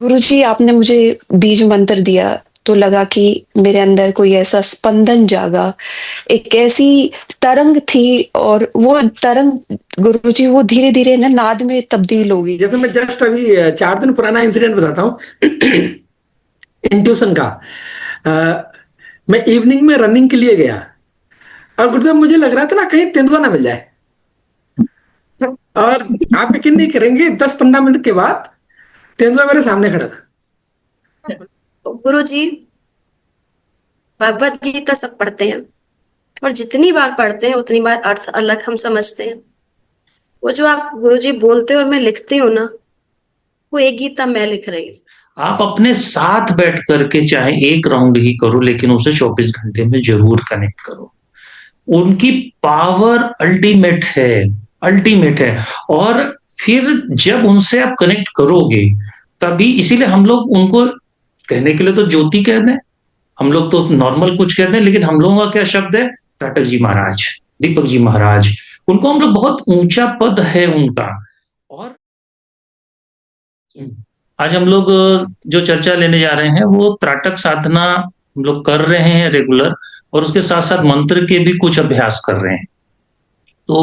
गुरुजी, आपने मुझे बीज मंत्र दिया, तो लगा कि मेरे अंदर कोई ऐसा स्पंदन जागा, एक ऐसी तरंग थी और वो तरंग गुरुजी वो धीरे-धीरे ना नाद में तब्दील हो गई। जैसे मैं जस्ट अभी 4 दिन पुराना इंसिडेंट बताता हूँ इंट्यूशन का। अ, मैं इवनिंग में रनिंग के लिए गया और गुरुदेव मुझे लग रहा था ना कहीं तेंदुआ ना मिल जाए। और आप यकीन नहीं करेंगे 10-15 मिनट के बाद तेंदुआ मेरे सामने खड़ा था। गुरु जी, भगवत गीता सब पढ़ते हैं और जितनी बार पढ़ते हैं उतनी बार अर्थ अलग हम समझते हैं। वो जो आप गुरु जी बोलते हो और मैं लिखती हूँ ना, वो एक गीता मैं लिख रही हूँ। आप अपने साथ बैठ करके चाहे एक राउंड ही करो, लेकिन उसे 24 घंटे में जरूर कनेक्ट करो। उनकी पावर अल्टीमेट है, अल्टीमेट है। और फिर जब उनसे आप कनेक्ट करोगे, तभी इसीलिए हम लोग उनको कहने के लिए तो ज्योति कहते हैं, हम लोग तो नॉर्मल कुछ कहते हैं, लेकिन हम लोगों का क्या शब्द है? टाटक जी महाराज, दीपक जी महाराज, उनको हम लोग बहुत ऊंचा पद है उनका। और आज हम लोग जो चर्चा लेने जा रहे हैं वो त्राटक साधना हम लोग कर रहे हैं रेगुलर, और उसके साथ साथ मंत्र के भी कुछ अभ्यास कर रहे हैं। तो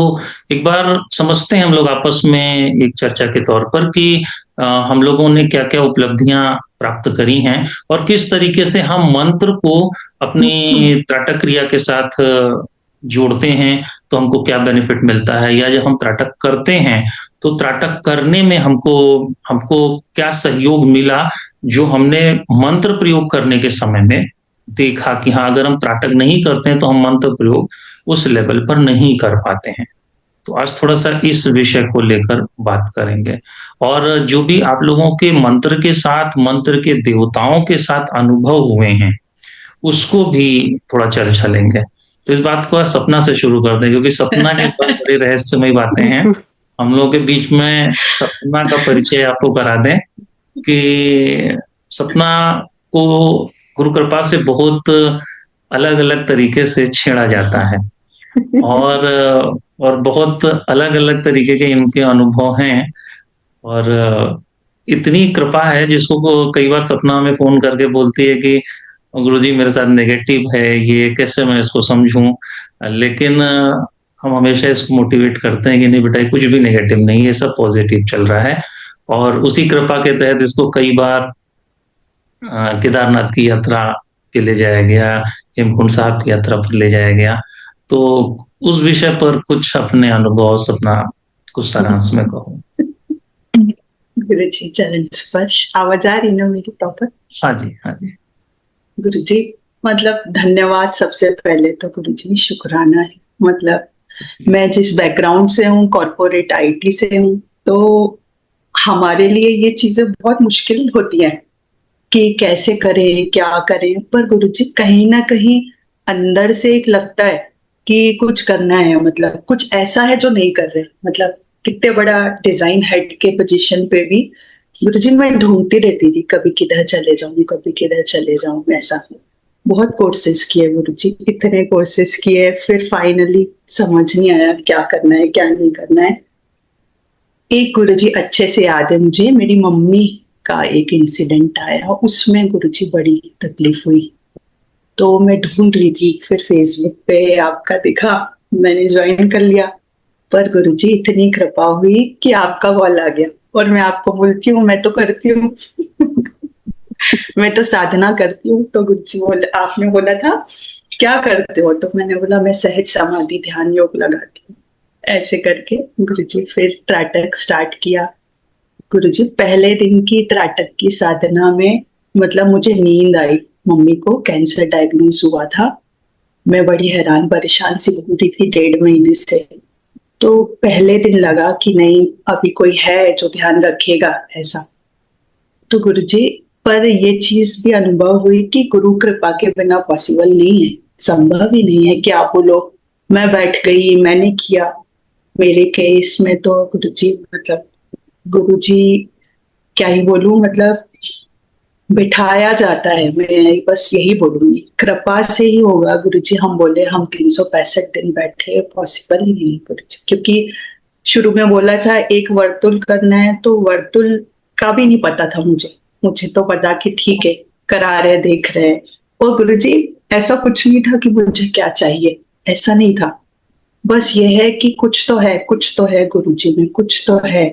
एक बार समझते हैं हम लोग आपस में एक चर्चा के तौर पर कि हम लोगों ने क्या क्या उपलब्धियां प्राप्त करी हैं और किस तरीके से हम मंत्र को अपनी त्राटक क्रिया के साथ जोड़ते हैं तो हमको क्या बेनिफिट मिलता है, या जब हम त्राटक करते हैं तो त्राटक करने में हमको हमको क्या सहयोग मिला, जो हमने मंत्र प्रयोग करने के समय में देखा कि हाँ, अगर हम त्राटक नहीं करते हैं तो हम मंत्र प्रयोग उस लेवल पर नहीं कर पाते हैं। तो आज थोड़ा सा इस विषय को लेकर बात करेंगे, और जो भी आप लोगों के मंत्र के साथ, मंत्र के देवताओं के साथ अनुभव हुए हैं, उसको भी थोड़ा चर्चा लेंगे। तो इस बात को आज सपना से शुरू कर दें, क्योंकि सपना के ऊपर बड़ी रहस्यमयी बातें हैं। हम लोगों के बीच में सपना का परिचय आपको करा दें कि सपना को गुरु कृपा से बहुत अलग-अलग तरीके से छेड़ा जाता है, और बहुत अलग-अलग तरीके के इनके अनुभव हैं। और इतनी कृपा है जिसको को कई बार सपना में फ़ोन करके बोलती है कि गुरुजी मेरे साथ नेगेटिव है, ये कैसे मैं इसको समझूँ? लेकिन हम हमेशा इसको मोटिवेट करते हैं कि नहीं बेटा, ये कुछ भी नेगेटिव नहीं है, सब पॉज़िटिव चल रहा है। और उसी कृपा के तहत इसको कई बार केदारनाथ की यात्रा पे ले जाया गया, हेमकुंड साहब की यात्रा पर ले जाया गया। तो उस विषय पर कुछ अपने अनुभव सपना कुछ सारांश में कहो। गुरुजी चरण स्पर्श, आवाज आ रही ना मेरी प्रॉपर? हाँ जी, हाँ जी। गुरुजी, मतलब धन्यवाद सबसे पहले तो गुरुजी, शुक्राना है। मतलब मैं जिस बैकग्राउंड से हूँ, कॉर्पोरेट आईटी से हूँ, तो हमारे लिए ये चीजें बहुत मुश्किल होती हैं कि कैसे करें, क्या करें। पर गुरुजी कहीं ना कहीं अंदर से एक लगता है कि कुछ करना है, मतलब कुछ ऐसा है जो नहीं कर रहे। मतलब कितने बड़ा डिजाइन हेड के पोजीशन पे भी गुरुजी मैं ढूंढती रहती थी, कभी किधर चले जाऊं, कभी किधर चले जाऊं। ऐसा बहुत कोर्सेज किए गुरुजी, इतने कोर्सेज किए, फिर फाइनली समझ नहीं आया क्या करना है क्या नहीं करना है। एक गुरुजी अच्छे से याद है मुझे, मेरी मम्मी का एक इंसिडेंट आया, उसमें गुरुजी बड़ी तकलीफ हुई। तो मैं ढूंढ रही थी, फिर फेसबुक पे आपका दिखा, मैंने ज्वाइन कर लिया। पर गुरुजी इतनी कृपा हुई कि आपका कॉल आ गया, और मैं आपको बोलती हूँ मैं तो करती हूँ मैं तो साधना करती हूँ। तो गुरुजी बोले, आपने बोला था क्या करते हो, तो मैंने बोला मैं सहज समाधि ध्यान योग लगाती हूँ। ऐसे करके गुरुजी फिर त्राटक स्टार्ट किया। गुरुजी पहले दिन की त्राटक की साधना में मतलब मुझे नींद आई। मम्मी को कैंसर डायग्नोज हुआ था, मैं बड़ी हैरान परेशान सी घूम रही थी 1.5 महीने से। तो पहले दिन लगा कि नहीं अभी कोई है जो ध्यान रखेगा ऐसा। तो गुरुजी पर ये चीज भी अनुभव हुई कि गुरु कृपा के बिना पॉसिबल नहीं है, संभव ही नहीं है कि आप बोलो मैं बैठ गई मैंने किया। मेरे केस में तो गुरुजी मतलब गुरुजी क्या ही बोलूं, मतलब बिठाया जाता है। मैं बस यही बोलूंगी कृपा से ही होगा गुरुजी। हम बोले हम 365 दिन बैठे, पॉसिबल ही नहीं गुरुजी, क्योंकि शुरू में बोला था एक वर्तुल करना है, तो वर्तुल का भी नहीं पता था मुझे। मुझे तो पता कि ठीक है, करा रहे, देख रहे। और गुरुजी ऐसा कुछ नहीं था कि मुझे क्या चाहिए, ऐसा नहीं था। बस ये है कि कुछ तो है, कुछ तो है गुरुजी में, कुछ तो है।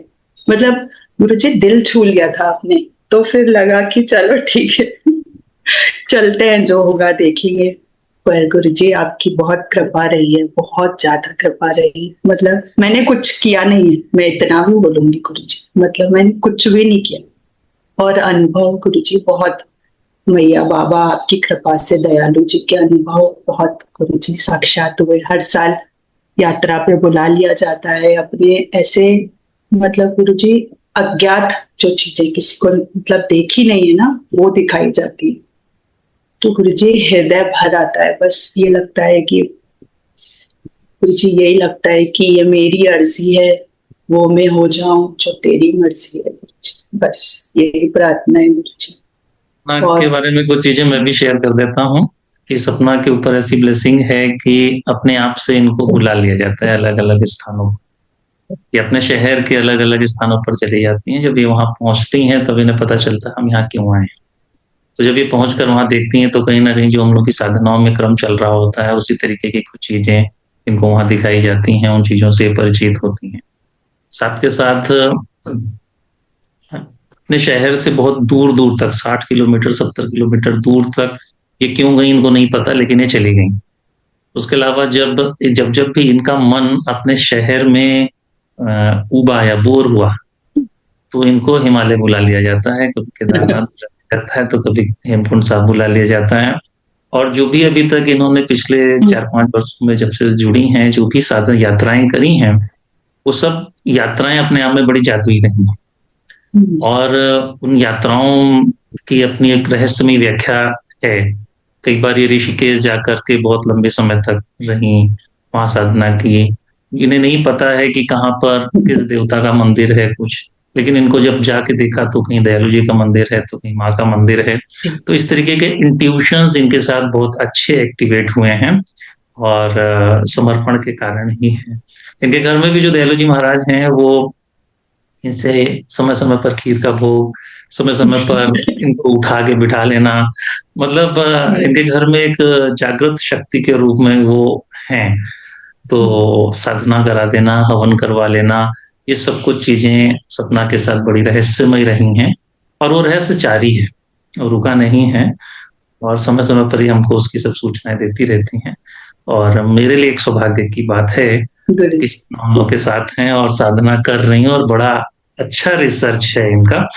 मतलब गुरुजी दिल छू लिया था आपने, तो फिर लगा कि चलो ठीक है, चलते हैं, जो होगा देखेंगे। पर गुरुजी आपकी बहुत कृपा रही है, बहुत ज्यादा कृपा रही है। मतलब मैंने कुछ किया नहीं है, मैं इतना भी बोलूंगी गुरुजी, मतलब मैंने कुछ भी नहीं किया। और अनुभव गुरुजी बहुत, मैया बाबा आपकी कृपा से, दयालु जी के अनुभव बहुत गुरुजी साक्षात हुए। हर साल यात्रा पे बुला लिया जाता है अपने, ऐसे मतलब गुरुजी अज्ञात जो चीजें किसी को मतलब देखी नहीं है ना, वो दिखाई जाती है। तो गुरुजी हृदय भर आता है। बस ये लगता है कि गुरुजी, यही लगता है कि ये मेरी अर्जी है, वो मैं हो जाऊं जो तेरी मर्जी है गुरुजी। बस यही प्रार्थना है गुरुजी। सपना के बारे में कुछ चीजें मैं भी शेयर कर देता हूँ कि सपना के ऊपर ऐसी ब्लेसिंग है कि अपने आप से इनको बुला लिया जाता है अलग अलग स्थानों पर। ये अपने शहर के अलग अलग स्थानों पर चली जाती हैं। जब ये वहां पहुंचती हैं तब इन्हें पता चलता है हम यहाँ क्यों आए हैं। तो जब ये पहुंच कर वहां देखती हैं तो कहीं ना कहीं जो हम लोग की साधनाओं में क्रम चल रहा होता है उसी तरीके की कुछ चीजें इनको वहां दिखाई जाती हैं, उन चीजों से परिचित होती हैं। साथ के साथ अपने शहर से बहुत दूर दूर तक, 60 किलोमीटर 70 किलोमीटर दूर तक ये क्यों गई इनको नहीं पता, लेकिन ये चली गई। उसके अलावा जब जब जब भी इनका मन अपने शहर में उबा या बोर हुआ तो इनको हिमालय बुला लिया जाता है, कभी केदारनाथ बुला लिया जाता है, तो कभी हेमकुंड साहब बुला लिया जाता है। और जो भी अभी तक इन्होंने पिछले 4-5 वर्षों में जब से जुड़ी हैं, जो भी साधन यात्राएं करी हैं, वो सब यात्राएं अपने आप में बड़ी जादुई रही हैं। और उन यात्राओं की अपनी एक रहस्यमय व्याख्या है। कई बार ये ऋषिकेश जाकर के बहुत लंबे समय तक रही, वहां साधना की। इन्हें नहीं पता है कि कहाँ पर किस देवता का मंदिर है कुछ, लेकिन इनको जब जाके देखा तो कहीं दयालु जी का मंदिर है तो कहीं माँ का मंदिर है। तो इस तरीके के इंट्यूशंस इनके साथ बहुत अच्छे एक्टिवेट हुए हैं और समर्पण के कारण ही है। इनके घर में भी जो दयालु जी महाराज हैं वो इनसे समय समय पर खीर का भोग, समय समय पर इनको उठा के बिठा लेना, मतलब इनके घर में एक जागृत शक्ति के रूप में वो हैं। तो साधना करा देना, हवन करवा लेना, ये सब कुछ चीजें सपना के साथ बड़ी रहस्यमय रही हैं। और वो रहस्य जारी है और रुका नहीं है, और समय समय पर ही हमको उसकी सब सूचनाएं देती रहती हैं। और मेरे लिए एक सौभाग्य की बात है कि हम लोग के साथ हैं और साधना कर रही हैं, और बड़ा अच्छा रिसर्च है इनका।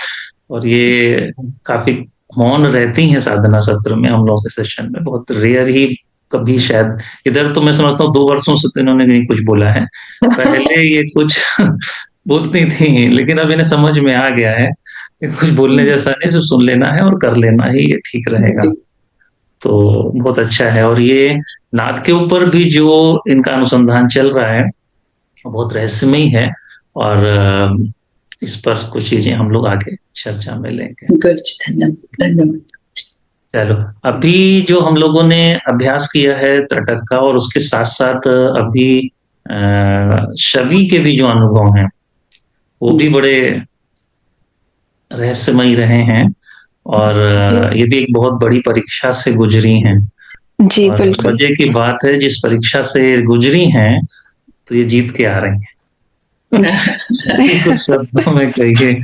और ये काफी मौन रहती हैं साधना सत्र में, हम लोगों के सेशन में बहुत रेयर ही कभी शायद। इधर तो मैं समझता हूँ 2 वर्षों से तो इन्होंने नहीं कुछ बोला है। पहले ये कुछ बोलती थी, लेकिन अब इन्हें समझ में आ गया है कि कुछ बोलने जैसा नहीं, जो सुन लेना है और कर लेना ही ये ठीक रहेगा। तो बहुत अच्छा है। और ये नाद के ऊपर भी जो इनका अनुसंधान चल रहा है बहुत रहस्यमय है, और इस पर कुछ चीजें हम लोग आगे चर्चा में लेंगे। धन्यवाद। चलो, अभी जो हम लोगों ने अभ्यास किया है त्रटक का, और उसके साथ साथ अभी शवि के भी जो अनुभव हैं वो भी बड़े रहस्यमय रहे हैं, और ये भी एक बहुत बड़ी परीक्षा से गुजरी हैं। जी और बिल्कुल। मजे की बात है, जिस परीक्षा से गुजरी हैं तो ये जीत के आ रही हैं। कुछ शब्दों में कहिए।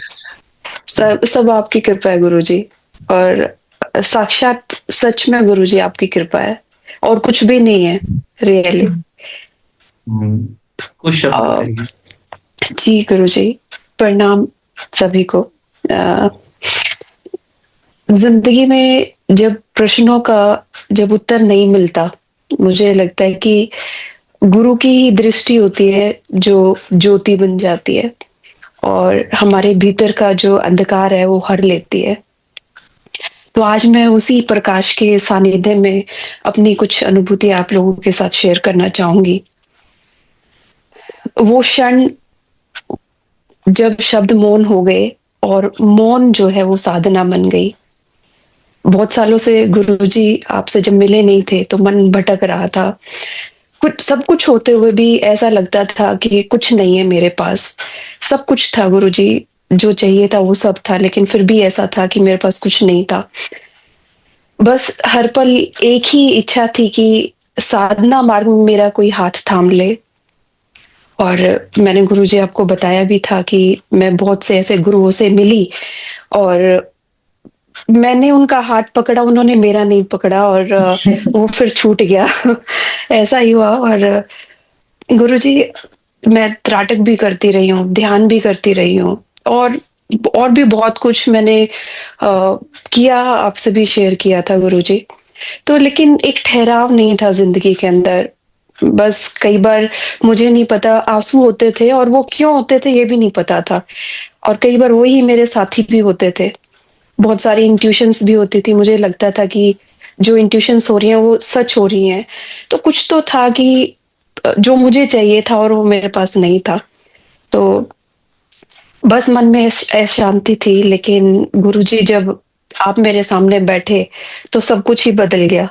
सब आपकी कृपा है गुरुजी, और साक्षात सच में गुरुजी आपकी कृपा है, और कुछ भी नहीं है रियली। कुछ शब्द कहिए। जी गुरुजी, प्रणाम सभी को। जिंदगी में जब प्रश्नों का जब उत्तर नहीं मिलता, मुझे लगता है कि गुरु की ही दृष्टि होती है जो ज्योति बन जाती है, और हमारे भीतर का जो अंधकार है वो हर लेती है। तो आज मैं उसी प्रकाश के सानिध्य में अपनी कुछ अनुभूति आप लोगों के साथ शेयर करना चाहूंगी। वो क्षण जब शब्द मौन हो गए, और मौन जो है वो साधना बन गई। बहुत सालों से गुरुजी आपसे जब मिले नहीं थे तो मन भटक रहा था। कुछ सब कुछ होते हुए भी ऐसा लगता था कि कुछ नहीं है मेरे पास। सब कुछ था गुरुजी, जो चाहिए था वो सब था, लेकिन फिर भी ऐसा था कि मेरे पास कुछ नहीं था। बस हर पल एक ही इच्छा थी कि साधना मार्ग में मेरा कोई हाथ थाम ले। और मैंने गुरुजी आपको बताया भी था कि मैं बहुत से ऐसे गुरुओं से मिली और मैंने उनका हाथ पकड़ा, उन्होंने मेरा नहीं पकड़ा और वो फिर छूट गया। ऐसा ही हुआ। और गुरुजी, मैं त्राटक भी करती रही हूँ, ध्यान भी करती रही हूँ और भी बहुत कुछ मैंने किया, आपसे भी शेयर किया था गुरुजी। तो लेकिन एक ठहराव नहीं था ज़िंदगी के अंदर। बस कई बार मुझे नहीं पता आँसू होते थे और वो क्यों होते थे ये भी नहीं पता था। और कई बार वही मेरे साथी भी होते थे। बहुत सारी इंट्यूशंस भी होती थी, मुझे लगता था कि जो इंट्यूशंस हो रही हैं वो सच हो रही हैं। तो कुछ तो था कि जो मुझे चाहिए था और वो मेरे पास नहीं था। तो बस मन में अशांति थी, लेकिन गुरुजी जब आप मेरे सामने बैठे तो सब कुछ ही बदल गया।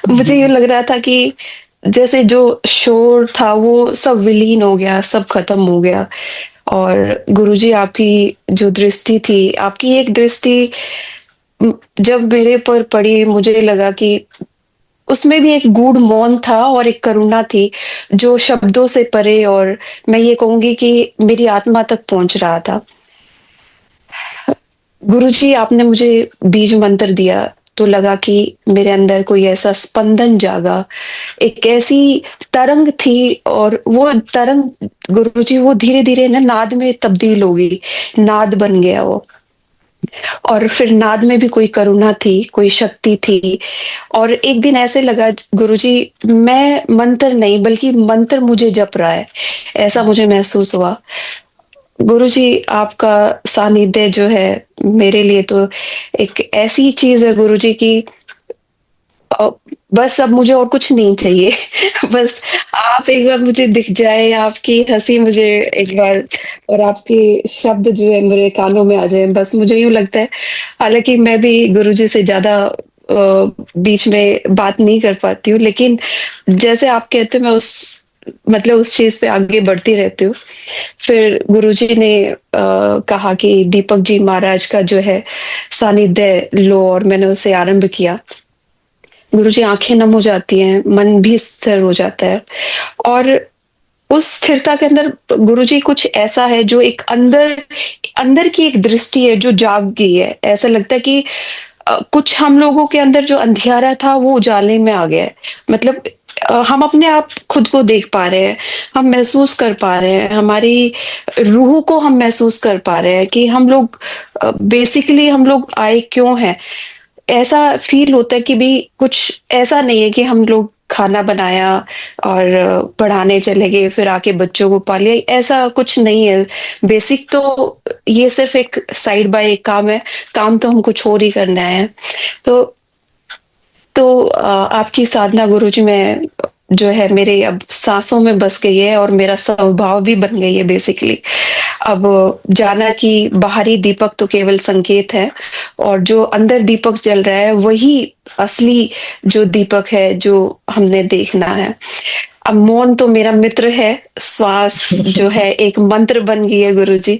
मुझे यूँ लग रहा था कि जैसे जो शोर था वो सब विलीन हो गया, सब खत्म हो गया। और गुरुजी आपकी जो दृष्टि थी, आपकी एक दृष्टि जब मेरे पर पड़ी, मुझे लगा कि उसमें भी एक गूढ़ मौन था और एक करुणा थी, जो शब्दों से परे और मैं ये कहूँगी कि मेरी आत्मा तक पहुँच रहा था। गुरुजी, आपने मुझे बीज मंत्र दिया, तो लगा कि मेरे अंदर कोई ऐसा स्पंदन जागा, एक ऐसी तरंग थी और वो तरंग गुरुजी वो धीरे-धीरे ना नाद में तब्दील हो गई, नाद बन गया वो। और फिर नाद में भी कोई करुणा थी, कोई शक्ति थी। और एक दिन ऐसे लगा गुरुजी, मैं मंत्र नहीं बल्कि मंत्र मुझे जप रहा है, ऐसा मुझे महसूस हुआ। गुरुजी, आपका सानिध्य जो है मेरे लिए तो एक ऐसी चीज़ है गुरुजी कि अ, बस अब मुझे और कुछ नहीं चाहिए। बस आप एक बार मुझे दिख जाए, आपकी हँसी मुझे एक बार और आपके शब्द जो है मेरे कानों में आ जाएँ, बस मुझे यूँ लगता है। हालाँकि मैं भी गुरुजी से ज़्यादा बीच में बात नहीं कर पाती हूँ, लेकिन जैसे आप कहते हैं मैं मतलब उस चीज़ पे आगे बढ़ती रहती हूँ। फिर गुरुजी ने कहा कि दीपक जी महाराज का जो है सानिध्य लो, और मैंने उसे आरंभ किया। गुरुजी, आँखें नम हो जाती हैं, मन भी स्थिर हो जाता है। और उस स्थिरता के अंदर गुरुजी कुछ ऐसा है जो एक अंदर अंदर की एक दृष्टि है जो जाग गई है। ऐसा लगता है कि कुछ हम लोगों के अंदर जो अंधियारा था वो उजाले में आ गया है। मतलब हम अपने आप खुद को देख पा रहे हैं, हम महसूस कर पा रहे हैं, हमारी रूह को हम महसूस कर पा रहे हैं कि हम लोग बेसिकली हम लोग आए क्यों हैं। ऐसा फ़ील होता है कि भई कुछ ऐसा नहीं है कि हम लोग खाना बनाया और पढ़ाने चले गए, फिर आके बच्चों को पाल लिया, ऐसा कुछ नहीं है। बेसिक तो ये सिर्फ़ एक साइड बाय एक काम है, काम तो हम कुछ और ही करने आए हैं। तो आपकी साधना गुरुजी में जो है मेरे अब साँसों में बस गई है और मेरा स्वभाव भी बन गई है बेसिकली। अब जाना कि बाहरी दीपक तो केवल संकेत है और जो अंदर दीपक जल रहा है वही असली जो दीपक है जो हमने देखना है। अब मौन तो मेरा मित्र है, श्वास जो है एक मंत्र बन गई है गुरुजी।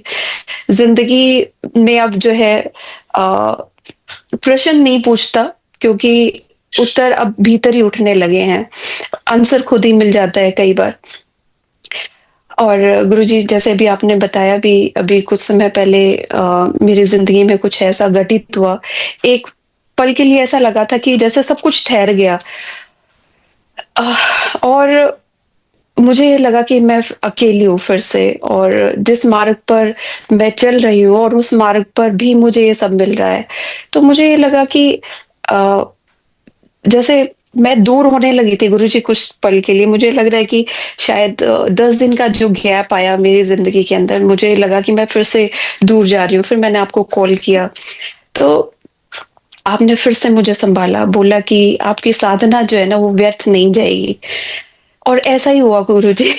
ज़िंदगी में अब जो है प्रश्न नहीं पूछता, क्योंकि उत्तर अब भीतर ही उठने लगे हैं। आंसर खुद ही मिल जाता है कई बार। और गुरुजी, जैसे अभी आपने बताया भी, अभी कुछ समय पहले मेरी ज़िंदगी में कुछ ऐसा घटित हुआ। एक पल के लिए ऐसा लगा था कि जैसे सब कुछ ठहर गया। और मुझे लगा कि मैं अकेली हूँ फिर से, और जिस मार्ग पर मैं चल रही हूँ और उस मार्ग पर भी मुझे ये सब मिल रहा है। तो मुझे ये लगा कि अ, जैसे मैं दूर होने लगी थी गुरुजी कुछ पल के लिए। मुझे लग रहा है कि शायद 10 दिन का जो गैप आया मेरी ज़िंदगी के अंदर, मुझे लगा कि मैं फिर से दूर जा रही हूँ। फिर मैंने आपको कॉल किया, तो आपने फिर से मुझे सँभाला, बोला कि आपकी साधना जो है ना वो व्यर्थ नहीं जाएगी। और ऐसा ही हुआ गुरुजी।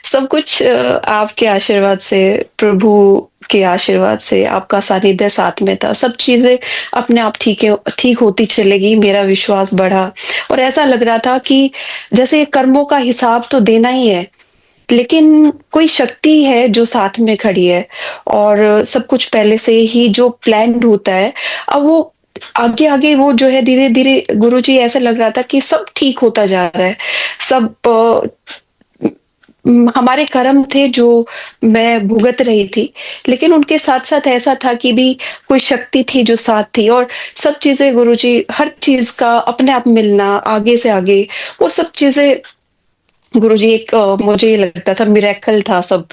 सब कुछ आपके आशीर्वाद से, प्रभु के आशीर्वाद से, आपका सानिध्य साथ में था। सब चीज़ें अपने आप ठीक होती चलेगी, मेरा विश्वास बढ़ा। और ऐसा लग रहा था कि जैसे कर्मों का हिसाब तो देना ही है, लेकिन कोई शक्ति है जो साथ में खड़ी है और सब कुछ पहले से ही जो प्लान्ड होता है, अब वो आगे-आगे वो जो है धीरे-धीरे गुरुजी ऐसा लग रहा था कि सब ठीक होता जा रहा है। सब हमारे कर्म थे जो मैं भुगत रही थी, लेकिन उनके साथ-साथ ऐसा था कि भी कोई शक्ति थी जो साथ थी और सब चीज़ें गुरुजी हर चीज़ का अपने आप मिलना, आगे से आगे, वो सब चीज़ें गुरुजी एक मुझे ये लगता था मिरेकल था सब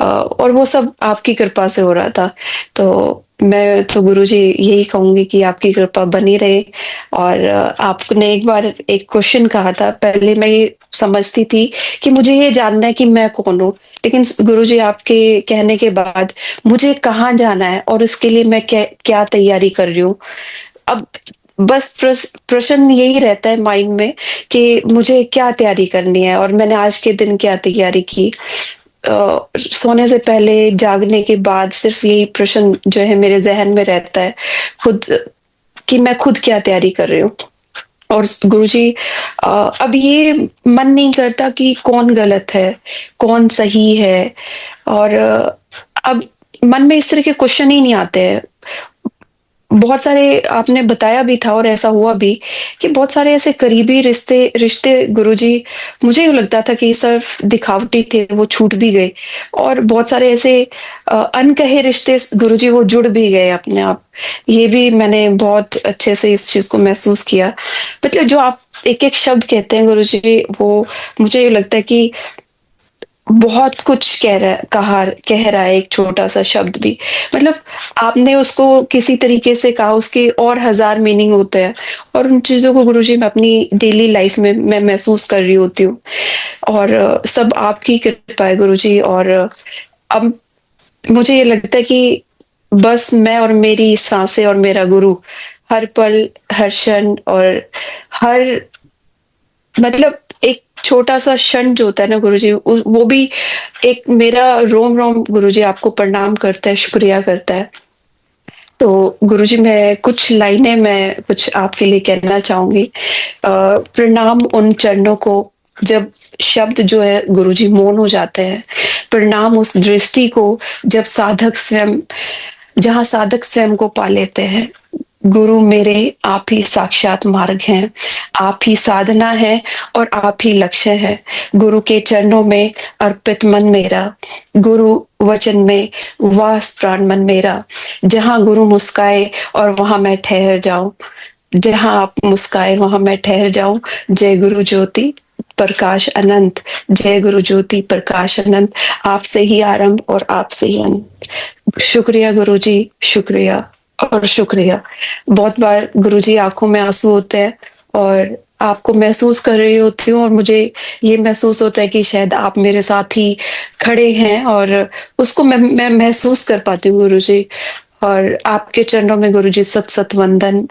और वो सब आपकी कृपा से हो रहा था। तो मैं तो गुरुजी यही कहूँगी कि आपकी कृपा बनी रहे और आपने एक बार एक क्वेश्चन कहा था, पहले मैं ये समझती थी कि मुझे ये जानना है कि मैं कौन हूँ? लेकिन गुरुजी आपके कहने के बाद मुझे कहाँ जाना है और इसके लिए मैं क्या तैयारी कर रही हूँ? अब बस प्रश्न यही रहता है माइंड में कि मुझे क्या तैयारी करनी है और मैंने आज के दिन क्या तैयारी की। सोने से पहले, जागने के बाद सिर्फ़ यही प्रश्न जो है मेरे ज़हन में रहता है, खुद कि मैं खुद क्या तैयारी कर रही हूँ। और गुरुजी अब ये मन नहीं करता कि कौन गलत है, कौन सही है और अब मन में इस तरह के क्वेश्चन ही नहीं आते हैं। बहुत सारे आपने बताया भी था और ऐसा हुआ भी कि बहुत सारे ऐसे करीबी रिश्ते रिश्ते गुरुजी मुझे यूँ लगता था कि सिर्फ़ दिखावटी थे, वो छूट भी गए और बहुत सारे ऐसे अनकहे रिश्ते गुरुजी वो जुड़ भी गए अपने आप। ये भी मैंने बहुत अच्छे से इस चीज़ को महसूस किया। मतलब जो आप एक-एक शब्द कहते हैं गुरुजी वो मुझे ये लगता है कि बहुत कुछ कह रहा है एक छोटा-सा शब्द भी। मतलब आपने उसको किसी तरीके से कहा उसके और हज़ार मीनिंग होते हैं और उन चीज़ों को गुरुजी मैं अपनी डेली लाइफ़ में मैं महसूस कर रही होती हूँ। और सब आपकी कृपा है गुरुजी और अब मुझे ये लगता है कि बस मैं और मेरी साँसें और मेरा गुरु हर पल, हर क्षण और हर मतलब एक छोटा-सा क्षण जो होता है ना गुरुजी वो भी एक मेरा रोम-रोम गुरुजी आपको प्रणाम करता है, शुक्रिया करता है। तो गुरुजी मैं कुछ लाइनें मैं कुछ आपके लिए कहना चाहूँगी। प्रणाम उन चरणों को जब शब्द जो है गुरुजी मौन हो जाते हैं। प्रणाम उस दृष्टि को जब साधक स्वयं जहाँ साधक स्वयं को पा लेते हैं। गुरु मेरे आप ही साक्षात मार्ग हैं, आप ही साधना है और आप ही लक्ष्य है। गुरु के चरणों में अर्पित मन मेरा, गुरु वचन में वास प्राण मन मेरा। जहाँ गुरु मुस्काए और वहाँ मैं ठहर जाऊँ, जहाँ आप मुस्काए वहाँ मैं ठहर जाऊँ। जय गुरु ज्योति प्रकाश अनंत, जय गुरु ज्योति प्रकाश अनंत। आपसे ही आरंभ और आपसे ही अंत। शुक्रिया गुरुजी, शुक्रिया और शुक्रिया। बहुत बार गुरुजी आँखों में आँसू होते हैं और आपको महसूस कर रही होती हूँ और मुझे ये महसूस होता है कि शायद आप मेरे साथ ही खड़े हैं और उसको मैं महसूस कर पाती हूँ गुरुजी। और आपके चरणों में गुरुजी सत-सत वंदन।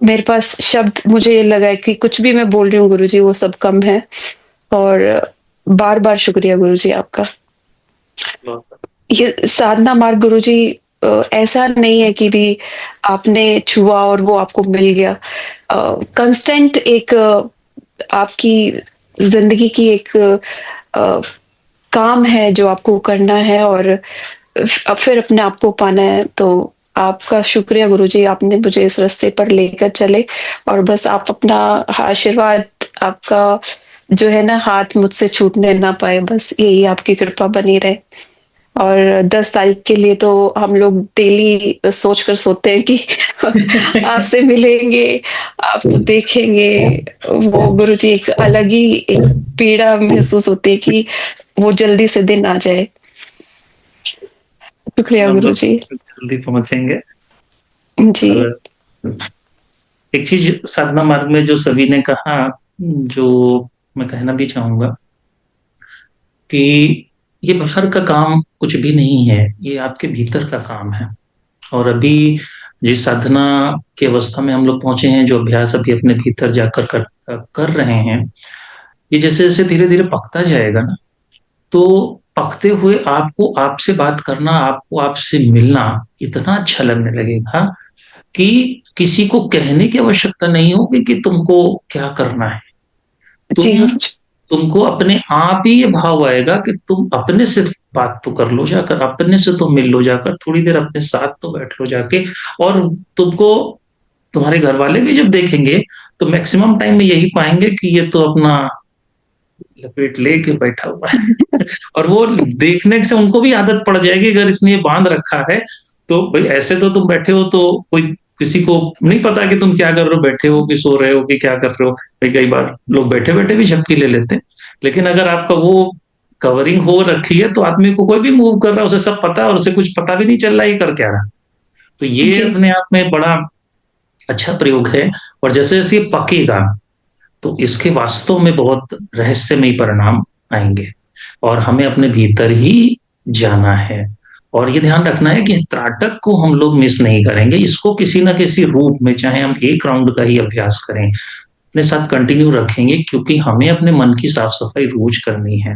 मेरे पास शब्द मुझे ये लगा है कि कुछ भी मैं बोल रही हूँ गुरुजी वो सब कम है और बार-बार शुक्रिया गुरुजी आपका। ये साधना मार्ग गुरुजी ऐसा नहीं है कि भी आपने छुआ और वो आपको मिल गया। कांस्टेंट एक आपकी ज़िंदगी की एक काम है जो आपको करना है और फिर अपने आप को पाना है। तो आपका शुक्रिया गुरुजी, आपने मुझे इस रास्ते पर लेकर चले और बस आप अपना आशीर्वाद आपका जो है ना हाथ मुझसे छूटने ना पाए, बस यही आपकी कृपा बनी रहे। और 10 तारीख के लिए तो हम लोग डेली सोच कर सोते हैं कि आपसे मिलेंगे, आपको देखेंगे। वो गुरुजी एक अलग ही एक पीड़ा महसूस होती है कि वो जल्दी से दिन आ जाए। शुक्रिया हम लोग गुरुजी। जल्दी पहुंचेंगे। जी। और एक चीज साधना मार्ग में जो सभी ने कहा, जो मैं कहना भी चाहूंगा कि ये बाहर का काम कुछ भी नहीं है, ये आपके भीतर का काम है। और अभी जिस साधना की अवस्था में हम लोग पहुंचे हैं, जो अभ्यास अभी अपने भीतर जाकर कर रहे हैं, ये जैसे जैसे धीरे धीरे पकता जाएगा ना, तो पकते हुए आपको आपसे बात करना, आपको आपसे मिलना इतना अच्छा लगने लगेगा कि किसी को कहने की आवश्यकता नहीं होगी कि तुमको क्या करना है। जी तुम गुरुजी। तुमको अपने आप ही ये भाव आएगा कि तुम अपने से बात तो कर लो जाकर, अपने से तो मिल लो जाकर, थोड़ी देर अपने साथ तो बैठ लो जाके। और तुमको तुम्हारे घर वाले भी जब देखेंगे तो मैक्सिमम टाइम में यही पाएंगे कि ये तो अपना लपेट लेके बैठा हुआ है। और वो देखने से उनको भी आदत पड़ जाएगी, अगर इसने ये बांध रखा है तो भाई ऐसे तो तुम बैठे हो तो कोई किसी को नहीं पता कि तुम क्या कर रहे हो, बैठे हो कि सो रहे हो कि क्या कर रहे हो। भाई कई बार लोग बैठे बैठे भी झपकी ले लेते हैं, लेकिन अगर आपका वो कवरिंग हो रखी है तो आदमी को कोई भी मूव कर रहा है उसे सब पता है, और उसे कुछ पता भी नहीं चल रहा है ये कर क्या रहा है। तो ये जी। अपने आप में बड़ा अच्छा प्रयोग है। और जैसे जैसे ये पकेगा तो इसके वास्तव में बहुत रहस्यमयी परिणाम आएंगे, और हमें अपने भीतर ही जाना है। और ये ध्यान रखना है कि त्राटक को हम लोग मिस नहीं करेंगे, इसको किसी ना किसी रूप में, चाहे हम एक राउंड का ही अभ्यास करें, अपने साथ कंटिन्यू रखेंगे, क्योंकि हमें अपने मन की साफ सफाई रोज करनी है।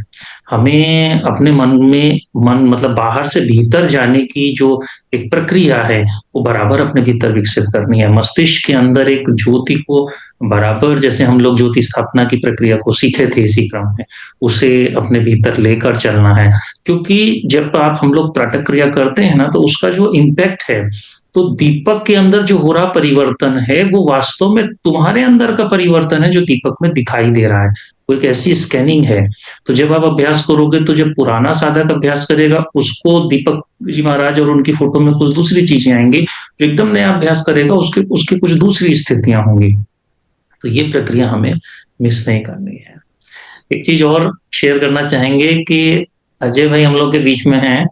हमें अपने मन में, मन मतलब बाहर से भीतर जाने की जो एक प्रक्रिया है वो बराबर अपने भीतर विकसित करनी है। मस्तिष्क के अंदर एक ज्योति को बराबर, जैसे हम लोग ज्योति स्थापना की प्रक्रिया को सीखे थे इसी क्रम में, उसे अपने भीतर लेकर चलना है। क्योंकि जब आप हम लोग त्राटक क्रिया करते हैं ना, तो उसका जो इम्पैक्ट है, तो दीपक के अंदर जो हो रहा परिवर्तन है वो वास्तव में तुम्हारे अंदर का परिवर्तन है जो दीपक में दिखाई दे रहा है। वो एक ऐसी स्कैनिंग है। तो जब आप अभ्यास करोगे तो जब पुराना साधक अभ्यास करेगा उसको दीपक जी महाराज और उनकी फोटो में कुछ दूसरी चीजें आएंगी, जो एकदम नया अभ्यास करेगा उसके उसकी कुछ दूसरी स्थितियां होंगी। तो ये प्रक्रिया हमें मिस नहीं करनी है। एक चीज और शेयर करना चाहेंगे कि अजय भाई हम लोग के बीच में हैं,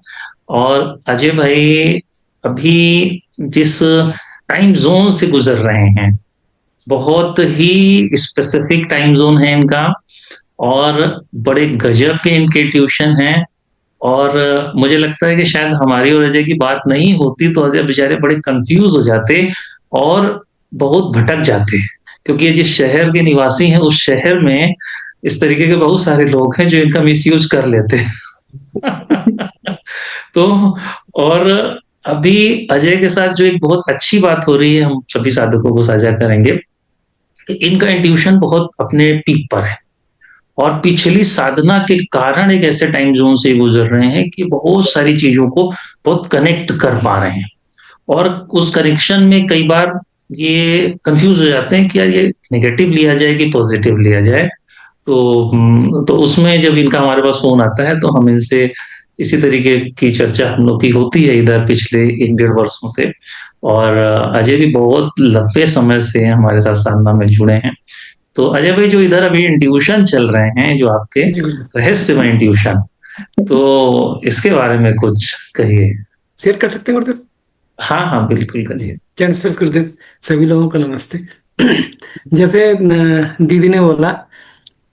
और अजय भाई अभी जिस टाइम जोन से गुजर रहे हैं, बहुत ही स्पेसिफिक टाइम जोन है इनका, और बड़े गजब के इनके ट्यूशन हैं। और मुझे लगता है कि शायद हमारी और अजय की बात नहीं होती तो अजय बेचारे बड़े कंफ्यूज हो जाते और बहुत भटक जाते, क्योंकि ये जिस शहर के निवासी हैं उस शहर में इस तरीके के बहुत सारे लोग हैं जो इनका मिसयूज कर लेते हैं। तो और अभी अजय के साथ जो एक बहुत अच्छी बात हो रही है, हम सभी साधकों को साझा करेंगे कि इनका इंट्यूशन बहुत अपने पीक पर है, और पिछली साधना के कारण एक ऐसे टाइम जोन से गुजर रहे हैं कि बहुत सारी चीजों को बहुत कनेक्ट कर पा रहे हैं। और उस कनेक्शन में कई बार ये कंफ्यूज हो जाते हैं कि यार ये नेगेटिव लिया जाए कि पॉजिटिव लिया जाए। तो उसमें जब इनका हमारे पास फोन आता है तो हम इनसे इसी तरीके की चर्चा हम लोग की होती है इधर पिछले 1-1.5 वर्षों से। और अजय भी बहुत लंबे समय से हमारे साथ साधना में जुड़े हैं। तो अजय भाई जो इधर अभी इंट्यूशन चल रहे हैं, जो आपके जी गुरुदेव, रहस्यमय इंट्यूशन, तो इसके बारे में कुछ कहिए। शेयर कर सकते हैं गुरुदेव? हाँ हाँ बिल्कुल करिए। चरण स्पर्श गुरुदेव, सभी लोगों को नमस्ते। जैसे दीदी ने बोला,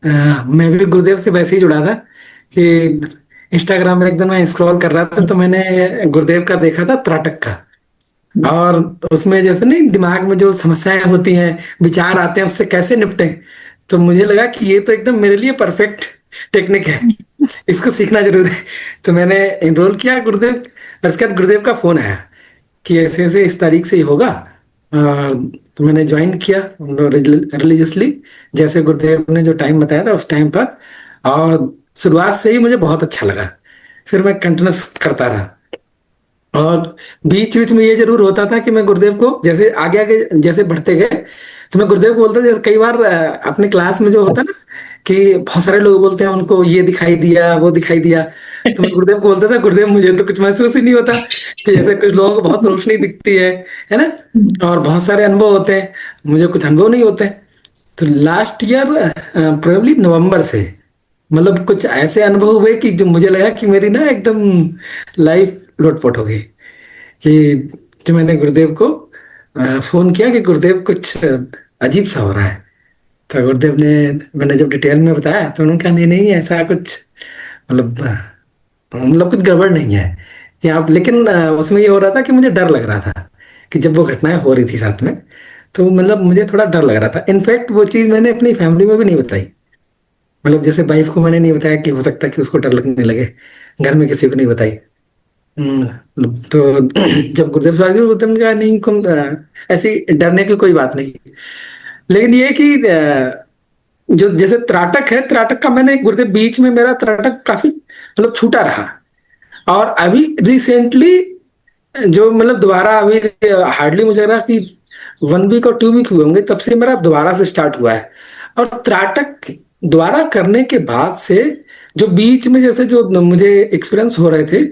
मैं भी गुरुदेव से वैसे ही जुड़ा था कि इंस्टाग्राम में एकदम मैं स्क्रॉल कर रहा था तो मैंने गुरुदेव का देखा था त्राटक का। और उसमें जैसे नहीं, दिमाग में जो समस्याएं होती हैं, विचार आते हैं, उससे कैसे निपटें, तो मुझे लगा कि ये तो एकदम मेरे लिए परफेक्ट टेक्निक है, इसको सीखना जरूर है। तो मैंने एनरोल किया गुरुदेव, और उसके बाद गुरुदेव का फोन आया कि ऐसे ऐसे इस तारीख से ही होगा। तो मैंने ज्वाइन किया रिलीजियसली, जैसे गुरुदेव ने जो टाइम बताया था उस टाइम पर, और शुरुआत से ही मुझे बहुत अच्छा लगा। फिर मैं कंटिन्यूस करता रहा, और बीच बीच में ये जरूर होता था कि मैं गुरुदेव को जैसे आगे आगे जैसे बढ़ते गए तो मैं गुरुदेव को बोलता, जैसे कई बार अपने क्लास में जो होता ना कि बहुत सारे लोग बोलते हैं उनको ये दिखाई दिया वो दिखाई दिया, तो मैं गुरुदेव को बोलता था गुरुदेव मुझे तो कुछ महसूस ही नहीं होता, कि जैसे कुछ लोगों को बहुत रोशनी दिखती है ना, और बहुत सारे अनुभव होते हैं, मुझे कुछ अनुभव नहीं होते। तो लास्ट ईयर प्रोबेबली नवंबर से मतलब कुछ ऐसे अनुभव हुए कि जो मुझे लगा कि मेरी ना एकदम लाइफ लोटपोट हो गई। कि जो मैंने गुरुदेव को फोन किया कि गुरुदेव कुछ अजीब सा हो रहा है, तो गुरुदेव ने, मैंने जब डिटेल में बताया तो उन्होंने कहा नहीं नहीं ऐसा कुछ मतलब कुछ गड़बड़ नहीं है कि आप, लेकिन उसमें ये हो रहा था कि मुझे डर लग रहा था कि जब वो घटनाएं हो रही थी साथ में, तो मतलब मुझे थोड़ा डर लग रहा था। इनफैक्ट वो चीज़ मैंने अपनी फैमिली में भी नहीं बताई, मतलब जैसे वाइफ को मैंने नहीं बताया कि हो सकता है कि उसको डर लगने लगे, घर में किसी को नहीं बताई। तो जब गुरुदेव से बात की, गुरुदेव ने कहा नहीं ऐसी डरने की कोई बात नहीं। लेकिन ये कि जो जैसे त्राटक है, त्राटक का मैंने गुरुदेव बीच में मेरा त्राटक काफी मतलब छूटा रहा, और अभी रिसेंटली जो मतलब दोबारा अभी हार्डली मुझे लग रहा कि 1 वीक और 2 वीक हुए होंगे, तब से मेरा दोबारा से स्टार्ट हुआ है। और त्राटक दोबारा करने के बाद से जो बीच में जैसे जो मुझे एक्सपीरियंस हो रहे थे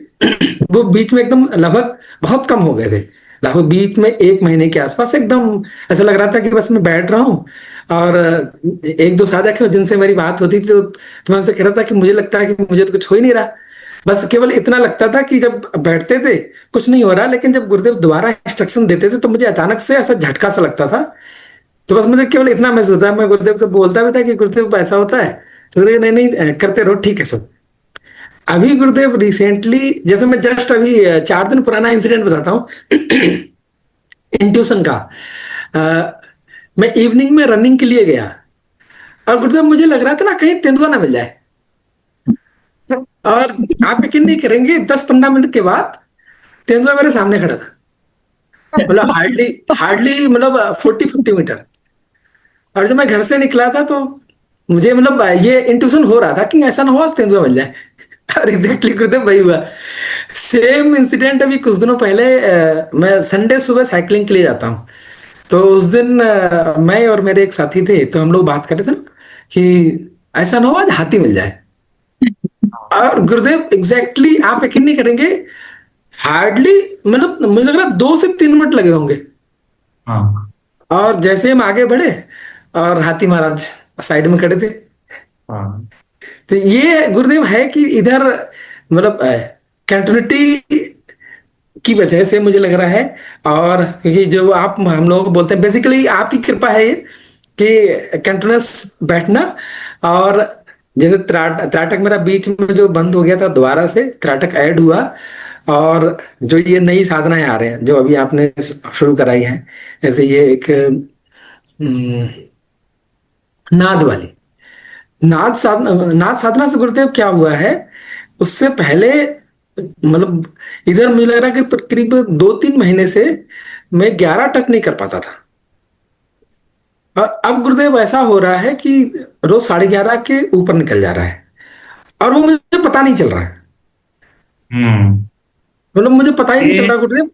वो बीच में एकदम लगभग बहुत कम हो गए थे। लगभग बीच में 1 महीने के आसपास एकदम ऐसा लग रहा था कि बस मैं बैठ रहा हूँ, और एक दो साधक है जिनसे मेरी बात होती थी तो मैं उनसे कह रहा था कि मुझे लगता है कि मुझे तो कुछ हो ही नहीं रहा। बस केवल इतना लगता था कि जब बैठते थे कुछ नहीं हो रहा, लेकिन जब गुरुदेव दोबारा इंस्ट्रक्शन देते थे तो मुझे अचानक से ऐसा झटका सा लगता था। तो बस मुझे केवल इतना महसूस होता है, मैं गुरुदेव से बोलता भी था कि गुरुदेव ऐसा होता है, तो गुरुदेव नहीं नहीं करते रहो, ठीक है सब। अभी गुरुदेव रिसेंटली जैसे मैं जस्ट अभी 4 दिन पुराना इंसिडेंट बताता हूँ इंट्यूशन का। मैं इवनिंग में रनिंग के लिए गया, और गुरुदेव मुझे लग रहा था ना कहीं तेंदुआ ना मिल जाए, और आप यकीन नहीं करेंगे 10-15 मिनट के बाद तेंदुआ मेरे सामने खड़ा था। मतलब हार्डली हार्डली मतलब 40-50 मीटर। और जब मैं घर से निकला था तो मुझे मतलब ये इंट्यूशन हो रहा था कि ऐसा ना हो आज तेंदुआ मिल जाए। और एग्जैक्टली गुरुदेव वही हुआ। सेम इंसिडेंट अभी कुछ दिनों पहले मैं संडे सुबह साइकिलिंग के लिए जाता हूँ, तो उस दिन मैं और मेरे एक साथी थे, तो हम लोग बात कर रहे थे ना कि ऐसा ना हो आज हाथी मिल जाए। और गुरुदेव एग्जैक्टली आप यकीन नहीं करेंगे, हार्डली मतलब मुझे लग रहा 2 से 3 मिनट लगे होंगे। हाँ और जैसे हम आगे बढ़े और हाथी महाराज साइड में खड़े थे। हाँ तो ये गुरुदेव है कि इधर मतलब कंटिन्यूटी की वजह से मुझे लग रहा है, और क्योंकि जो आप हम लोग बोलते हैं बेसिकली आपकी कृपा है ये कि कंटिन्यूस बैठना। और जैसे त्राटक मेरा बीच में जो बंद हो गया था, दोबारा से त्राटक ऐड हुआ, और जो ये नई साधनाएं आ रहे हैं जो अभी आपने शुरू कराई हैं, जैसे ये एक नाद वाली नाद साधना से गुरुदेव क्या हुआ है, उससे पहले मतलब इधर मुझे लग रहा है कि करीब 2-3 महीने से मैं 11 टच नहीं कर पाता था, और अब गुरुदेव ऐसा हो रहा है कि रोज 11:30 के ऊपर निकल जा रहा है, और वो मुझे पता नहीं चल रहा है। हम्म मतलब मुझे पता ही नहीं चल ये रहा गुरुदेव।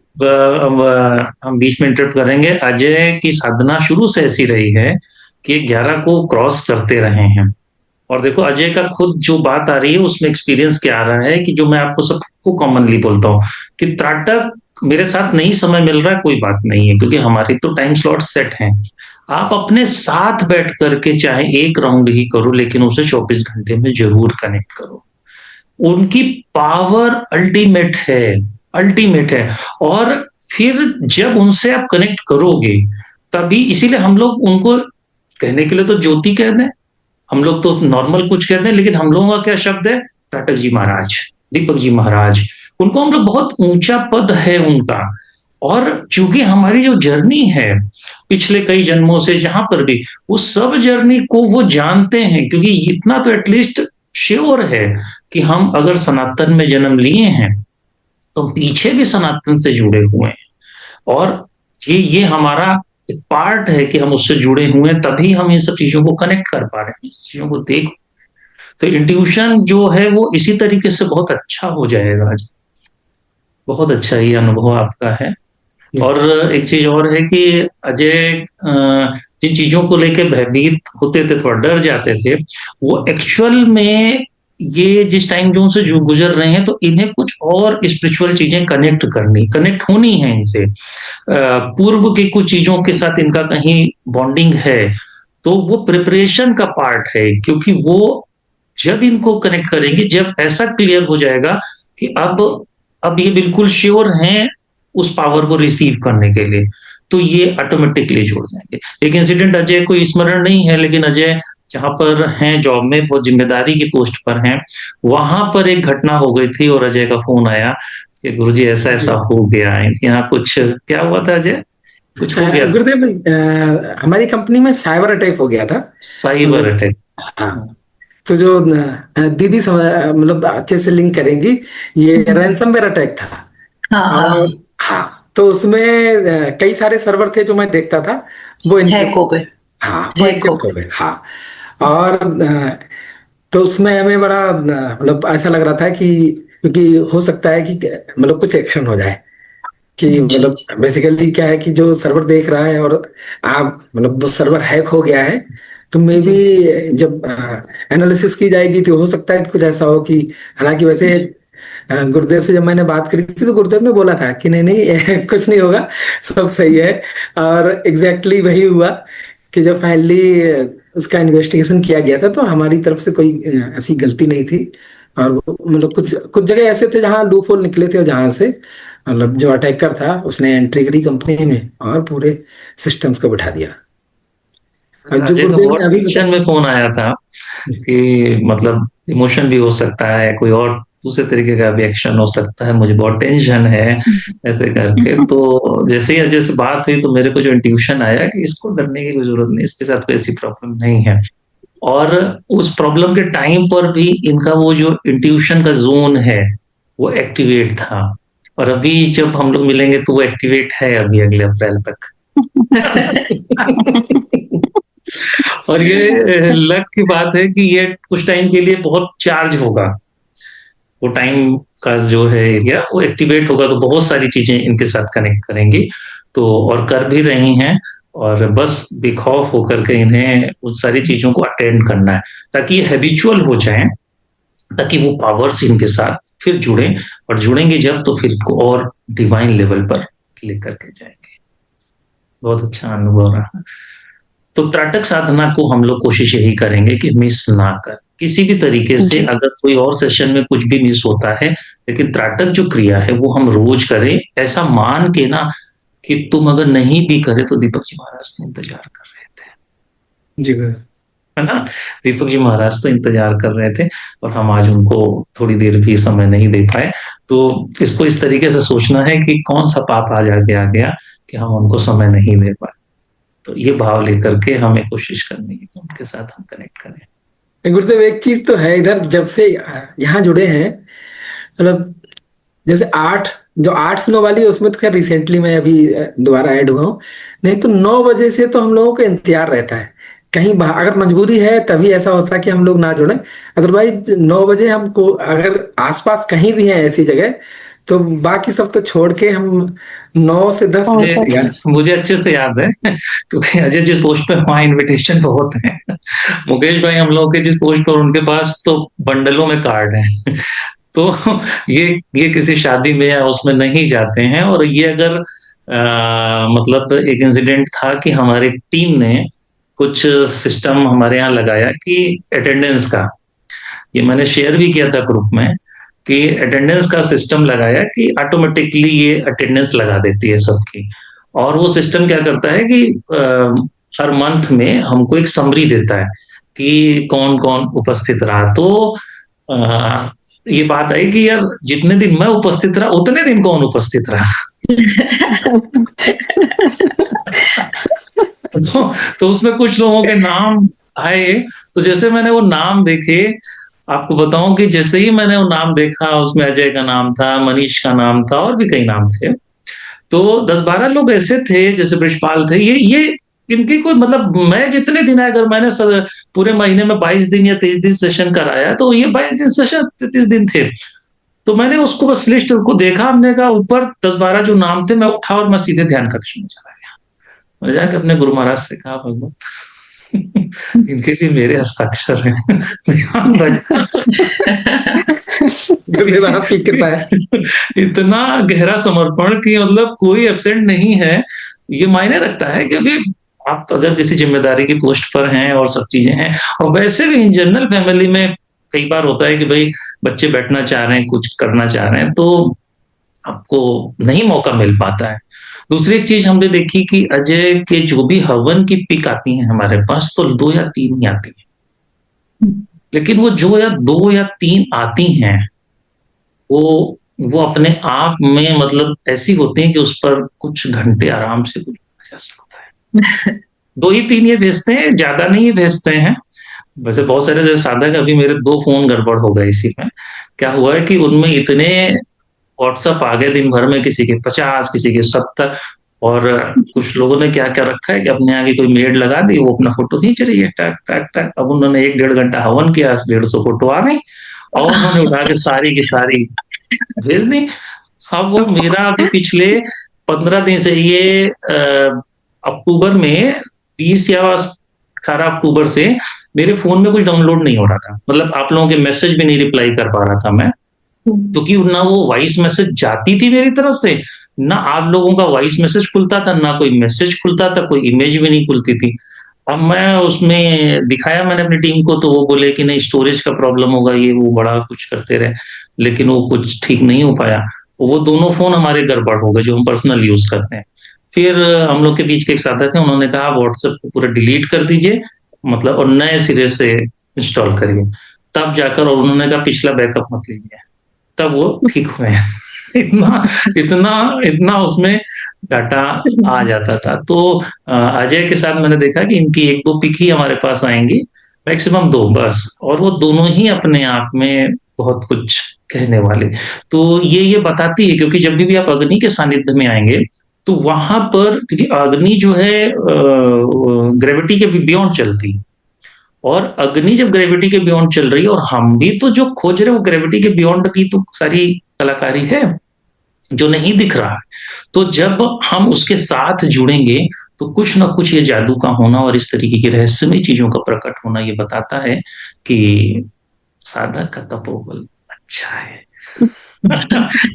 अब हम बीच में इंटरप्ट करेंगे। अजय की साधना शुरू से ऐसी रही है कि 11 को क्रॉस करते रहे हैं। और देखो अजय का खुद जो बात आ रही है उसमें एक्सपीरियंस क्या आ रहा है कि जो मैं आपको सबको कॉमनली बोलता हूँ कि त्राटक मेरे साथ नहीं समय मिल रहा है, कोई बात नहीं है, क्योंकि हमारी तो टाइम स्लॉट सेट है। आप अपने साथ बैठ करके चाहे एक राउंड ही करो, लेकिन उसे 24 घंटे में जरूर कनेक्ट करो। उनकी पावर अल्टीमेट है, अल्टीमेट है। और फिर जब उनसे आप कनेक्ट करोगे तभी, इसीलिए हम लोग उनको कहने के लिए तो ज्योति कहते हैं, हम लोग तो नॉर्मल कुछ कहते हैं, लेकिन हम लोगों का क्या शब्द है, टाटक जी महाराज, दीपक जी महाराज। उनको हम लोग बहुत ऊंचा पद है उनका। और चूंकि हमारी जो जर्नी है पिछले कई जन्मों से जहां पर भी, वो सब जर्नी को वो जानते हैं, क्योंकि इतना तो एटलीस्ट श्योर है कि हम अगर सनातन में जन्म लिए हैं तो पीछे भी सनातन से जुड़े हुए हैं। और ये हमारा एक पार्ट है कि हम उससे जुड़े हुए हैं, तभी हम इन सब चीजों को कनेक्ट कर पा रहे हैं, इस चीजों को देख। तो इंट्यूशन जो है वो इसी तरीके से बहुत अच्छा हो जाएगा आज। बहुत अच्छा ये अनुभव आपका है। और एक चीज और है कि अजय जिन चीजों को लेके भयभीत होते थे, थोड़ा डर जाते थे, वो एक्चुअल में ये जिस टाइम जोन से जो गुजर रहे हैं, तो इन्हें कुछ और स्पिरिचुअल चीजें कनेक्ट होनी है इनसे। पूर्व की कुछ चीजों के साथ इनका कहीं बॉन्डिंग है, तो वो प्रिपरेशन का पार्ट है। क्योंकि वो जब इनको कनेक्ट करेंगे, जब ऐसा क्लियर हो जाएगा कि अब ये बिल्कुल श्योर हैं उस पावर को रिसीव करने के लिए, तो ये ऑटोमेटिकली जुड़ जाएंगे। एक इंसिडेंट अजय को स्मरण नहीं है, लेकिन अजय जहां पर हैं जॉब में, बहुत जिम्मेदारी की पोस्ट पर हैं, वहां पर एक घटना हो गई थी और अजय का फोन आया कि गुरुजी ऐसा ऐसा हो गया है यहाँ। कुछ क्या हुआ था अजय, कुछ हो गया? गुरुदेव हमारी कंपनी में साइबर अटैक हो गया था। Cyber attack? हाँ, तो जो दीदी मतलब अच्छे से लिंक करेंगी, ये रैंसमवेयर अटैक था। हाँ और हाँ, तो उसमें कई सारे सर्वर थे जो मैं देखता था, वो हैक हो गए। हाँ वो हैक हो इनक्रिप्ट हो गए। हाँ, और तो उसमें हमें बड़ा मतलब ऐसा लग रहा था कि क्योंकि हो सकता है कि मतलब कुछ एक्शन हो जाए, कि मतलब बेसिकली क्या है कि जो सर्वर देख रहा है और आप मतलब वो सर्वर हैक हो गया है, तो मे बी जब एनालिसिस की जाएगी तो हो सकता है कि कुछ ऐसा हो कि, हालांकि वैसे गुरुदेव से जब मैंने बात करी थी तो गुरुदेव ने बोला था कि नहीं नहीं कुछ नहीं होगा, सब सही है। और एग्जैक्टली वही हुआ कि जब फाइनली उसका इन्वेस्टिगेशन किया गया था तो हमारी तरफ से कोई ऐसी गलती नहीं थी। और मतलब कुछ कुछ जगह ऐसे थे जहाँ लूप होल निकले थे और जहाँ से मतलब जो अटैकर था उसने एंट्री करी कंपनी में और पूरे सिस्टम्स को बिठा दिया। और जो अजय का गुरुदेव बहुत ने अभी टेंशन बताया। में फोन आया था कि मतलब इमोशन भी हो सकता है, कोई और दूसरे तरीके का भी एक्शन हो सकता है, मुझे बहुत टेंशन है ऐसे करके। तो जैसे ही अजय से बात हुई तो मेरे को जो इंट्यूशन आया कि इसको डरने की कोई जरूरत नहीं, इसके साथ कोई ऐसी प्रॉब्लम नहीं है। और उस प्रॉब्लम के टाइम पर भी इनका वो जो इंट्यूशन का जोन है वो एक्टिवेट था, और अभी जब हम लोग मिलेंगे तो वो एक्टिवेट है अभी अगले अप्रैल तक। और ये लक की बात है कि ये कुछ टाइम के लिए बहुत चार्ज होगा, वो टाइम का जो है एरिया वो एक्टिवेट होगा, तो बहुत सारी चीजें इनके साथ कनेक्ट करेंगी। तो और कर भी रही हैं, और बस बेखौफ होकर के इन्हें उन सारी चीजों को अटेंड करना है ताकि ये हैबिचुअल हो जाए, ताकि वो पावर्स इनके साथ फिर जुड़े, और जुड़ेंगे जब तो फिर इसको और डिवाइन लेवल पर लेकर के जाएंगे। बहुत अच्छा अनुभव रहा। तो त्राटक साधना को हम लोग कोशिश यही करेंगे कि मिस ना कर किसी भी तरीके से। जी। अगर कोई और सेशन में कुछ भी मिस होता है, लेकिन त्राटक जो क्रिया है वो हम रोज करें, ऐसा मान के ना कि तुम अगर नहीं भी करे तो दीपक जी महाराज तो इंतजार कर रहे थे, जी गुरुदेव। है ना। दीपक जी महाराज तो इंतजार कर रहे थे, और हम आज उनको थोड़ी देर भी समय नहीं दे पाए। तो इसको इस तरीके से सोचना है कि कौन सा पाप आज आगे आ गया कि हम उनको समय नहीं दे पाए। तो ये भाव लेकर के हमें कोशिश करनी है कि उनके साथ हम कनेक्ट करें। गुरुदेव एक चीज तो है, इधर जब से यहाँ जुड़े हैं, मतलब जैसे 8 जो 8 से 9 वाली है उसमें तो खैर रिसेंटली मैं अभी दोबारा ऐड हुआ हूँ। नहीं तो 9 बजे से तो हम लोगों को इंतजार रहता है, कहीं अगर मजबूरी है तभी ऐसा होता है कि हम लोग ना जुड़े। अदरवाइज 9 बजे हमको अगर आसपास कहीं भी है ऐसी जगह तो बाकी सब तो छोड़ के हम 9 से 10 पहुंच मुझे जाते यार। हैं। मुझे अच्छे से याद है क्योंकि अजय जिस पोस्ट पे, वहां इनविटेशन बहुत है। मुकेश भाई हम लोगों के जिस पोस्ट पर, उनके पास तो बंडलों में कार्ड है। तो ये किसी शादी में या उसमें नहीं जाते हैं। और ये अगर मतलब एक इंसिडेंट था कि हमारी टीम ने कुछ सिस्टम हमारे यहाँ लगाया कि अटेंडेंस का, ये मैंने शेयर भी किया था ग्रुप में, कि अटेंडेंस का सिस्टम लगाया कि ऑटोमेटिकली ये अटेंडेंस लगा देती है सबकी। और वो सिस्टम क्या करता है कि हर मंथ में हमको एक समरी देता है कि कौन कौन उपस्थित रहा। तो अ, ये बात आई कि यार जितने दिन मैं उपस्थित रहा उतने दिन कौन उपस्थित रहा। तो उसमें कुछ लोगों के नाम आए। तो जैसे मैंने वो नाम देखे, आपको बताऊं कि जैसे ही मैंने वो नाम देखा, उसमें अजय का नाम था, मनीष का नाम था, और भी कई नाम थे। तो 10-12 लोग ऐसे थे, जैसे ब्रिजपाल थे, ये इनकी कोई मतलब, मैं जितने दिन आया, अगर मैंने पूरे महीने में 22 दिन या 23 दिन सेशन कराया, तो ये 22 दिन सेशन 33 दिन थे। तो मैंने उसको बस लिस्ट को देखा, हमने कहा ऊपर 10-12 जो नाम थे, मैं उठा और मैं सीधे ध्यान कक्ष में चला गया। मैंने जाके अपने गुरु महाराज से कहा, भगवान इनके लिए मेरे हस्ताक्षर हैं, ध्यान रखना। गुरुदेव आपकी कृपा है। इतना गहरा समर्पण कि मतलब कोई एब्सेंट नहीं है, ये मायने रखता है। क्योंकि आप अगर किसी जिम्मेदारी की पोस्ट पर हैं और सब चीजें हैं, और वैसे भी इन जनरल फैमिली में कई बार होता है कि भाई बच्चे बैठना चाह रहे हैं, कुछ करना चाह रहे हैं, तो आपको नहीं मौका मिल पाता है। दूसरी एक चीज हमने देखी कि अजय के जो भी हवन की पिक आती है हमारे पास, तो 2 या 3 ही आती है। लेकिन वो जो या 2 या 3 आती हैं, वो अपने आप में मतलब ऐसी होती हैं कि उस पर कुछ घंटे आराम से कुछ जा सकता है। 2 ही 3 ये भेजते हैं, ज्यादा नहीं भेजते हैं। वैसे बहुत सारे जैसे साधक, अभी मेरे 2 फोन गड़बड़ हो गए इसी में। क्या हुआ है कि उनमें इतने व्हाट्सएप आ गए दिन भर में, किसी के 50, किसी के 70। और कुछ लोगों ने क्या क्या रखा है कि अपने आगे कोई मेड लगा दी, वो अपना फोटो खींच रही है, टक टक टक। अब उन्होंने 1 डेढ़ घंटा हवन किया, 150 फोटो आ गई और उन्होंने उठा के सारी की सारी भेज दी। अब वो मेरा अभी पिछले 15 दिन से ये अक्टूबर में 20 या 18 अक्टूबर से मेरे फोन में कुछ डाउनलोड नहीं हो रहा था। मतलब आप लोगों के मैसेज भी नहीं रिप्लाई कर पा रहा था मैं, क्योंकि ना वो वॉइस मैसेज जाती थी मेरी तरफ से, ना आप लोगों का वॉइस मैसेज खुलता था, ना कोई मैसेज खुलता था, कोई इमेज भी नहीं खुलती थी। अब मैं उसमें दिखाया मैंने अपनी टीम को, तो वो बोले कि नहीं स्टोरेज का प्रॉब्लम होगा, ये वो बड़ा कुछ करते रहे, लेकिन वो कुछ ठीक नहीं हो पाया। वो दोनों फोन हमारे गड़बड़ हो गए जो हम पर्सनल यूज करते हैं। फिर हम लोग के बीच के एक साथी थे, उन्होंने कहा व्हाट्सएप को पूरा डिलीट कर दीजिए, मतलब और नए सिरे से इंस्टॉल करिए। तब जाकर, और उन्होंने कहा पिछला बैकअप मत लीजिए, तब वो ठीक हुए। इतना इतना इतना उसमें डाटा आ जाता था। तो अजय के साथ मैंने देखा कि इनकी 1-2 पिक ही हमारे पास आएंगी, मैक्सिमम 2 बस, और वो दोनों ही अपने आप में बहुत कुछ कहने वाले। तो ये बताती है, क्योंकि जब भी आप अग्नि के सानिध्य में आएंगे तो वहां पर, क्योंकि अग्नि जो है ग्रेविटी के बियॉन्ड चलती है, और अग्नि जब ग्रेविटी के बियॉन्ड चल रही है, और हम भी तो जो खोज रहे हैं वो ग्रेविटी के बियॉन्ड की तो सारी कलाकारी है जो नहीं दिख रहा है। तो जब हम उसके साथ जुड़ेंगे तो कुछ ना कुछ ये जादू का होना और इस तरीके की रहस्यमय चीजों का प्रकट होना ये बताता है कि साधक का तपोबल अच्छा है।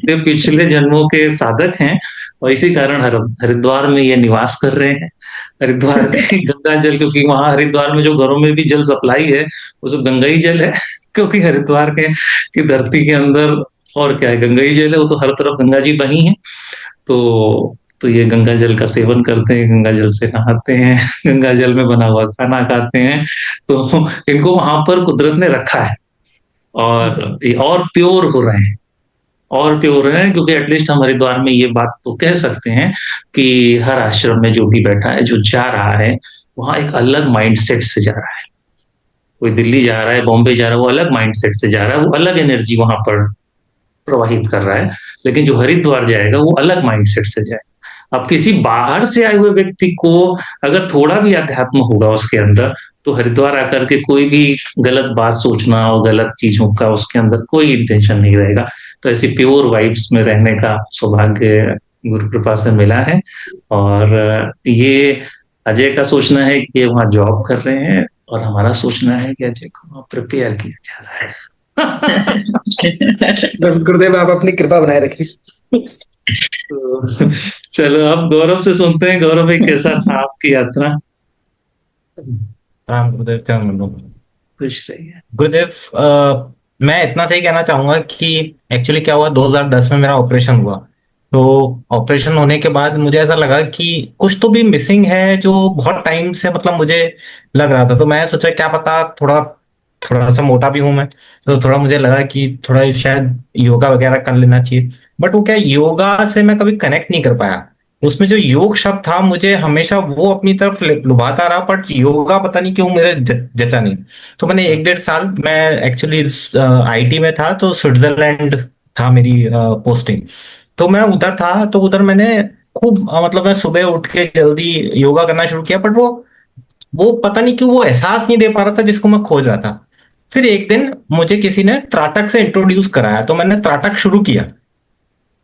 ये पिछले जन्मों के साधक हैं और इसी कारण हरिद्वार में ये निवास कर रहे हैं। हरिद्वार के गंगा जल, क्योंकि वहां हरिद्वार में जो घरों में भी जल सप्लाई है वो सब गंगा ही जल है। क्योंकि हरिद्वार के की धरती के अंदर और क्या है, गंगा ही जल है, वो तो हर तरफ गंगा जी बही है। तो ये गंगा जल का सेवन करते हैं, गंगा जल से नहाते हैं, गंगा जल में बना हुआ खाना खाते हैं। तो इनको वहां पर कुदरत ने रखा है और ये और प्योर हो रहे हैं, और प्योर है, क्योंकि एटलीस्ट हम हरिद्वार में ये बात तो कह सकते हैं कि हर आश्रम में जो भी बैठा है, जो जा रहा है, वहां एक अलग माइंडसेट से जा रहा है। कोई दिल्ली जा रहा है, बॉम्बे जा रहा है, वो अलग माइंडसेट से जा रहा है, वो अलग एनर्जी वहां पर प्रवाहित कर रहा है। लेकिन जो हरिद्वार जाएगा वो अलग माइंडसेट से जाएगा। अब किसी बाहर से आए हुए व्यक्ति को अगर थोड़ा भी अध्यात्म होगा उसके अंदर, तो हरिद्वार आकर के कोई भी गलत बात सोचना और गलत चीजों का उसके अंदर कोई इंटेंशन नहीं रहेगा। तो ऐसी प्योर वाइब्स में रहने का सौभाग्य गुरु कृपा से मिला है। और ये अजय का सोचना है कि ये वहां जॉब कर रहे हैं, और हमारा सोचना है कि अजय को वहां प्रिपेयर किया जा रहा है। बस गुरुदेव आप अपनी कृपा बनाए रखिए। तो चलो अब गौरव से सुनते हैं। गौरव भाई, कैसा था आपकी यात्रा? राम गुरुदेव, क्या खुश रहिए। गुरुदेव, मैं इतना सही कहना चाहूंगा कि एक्चुअली क्या हुआ, 2010 में मेरा ऑपरेशन हुआ। तो ऑपरेशन होने के बाद मुझे ऐसा लगा कि कुछ तो भी मिसिंग है, जो बहुत टाइम से मतलब मुझे लग रहा था। तो मैं सोचा क्या पता, थोड़ा थोड़ा सा मोटा भी हूं मैं, तो थोड़ा मुझे लगा कि थोड़ा शायद योगा वगैरह कर लेना चाहिए। बट वो क्या, योगा से मैं कभी कनेक्ट नहीं कर पाया। उसमें जो योग शब्द था, मुझे हमेशा वो अपनी तरफ लुभाता रहा, बट योगा पता नहीं क्यों मेरे जचा नहीं। तो मैंने 1-1.5 साल, मैं एक्चुअली आईटी में था, तो स्विट्जरलैंड था मेरी पोस्टिंग। तो मैं उधर था, तो उधर मैंने खूब मतलब मैं सुबह उठ के जल्दी योगा करना शुरू किया, बट वो पता नहीं क्यों वो एहसास नहीं दे पा रहा था जिसको मैं खोज रहा था। फिर एक दिन मुझे किसी ने त्राटक से इंट्रोड्यूस कराया, तो मैंने त्राटक शुरू किया।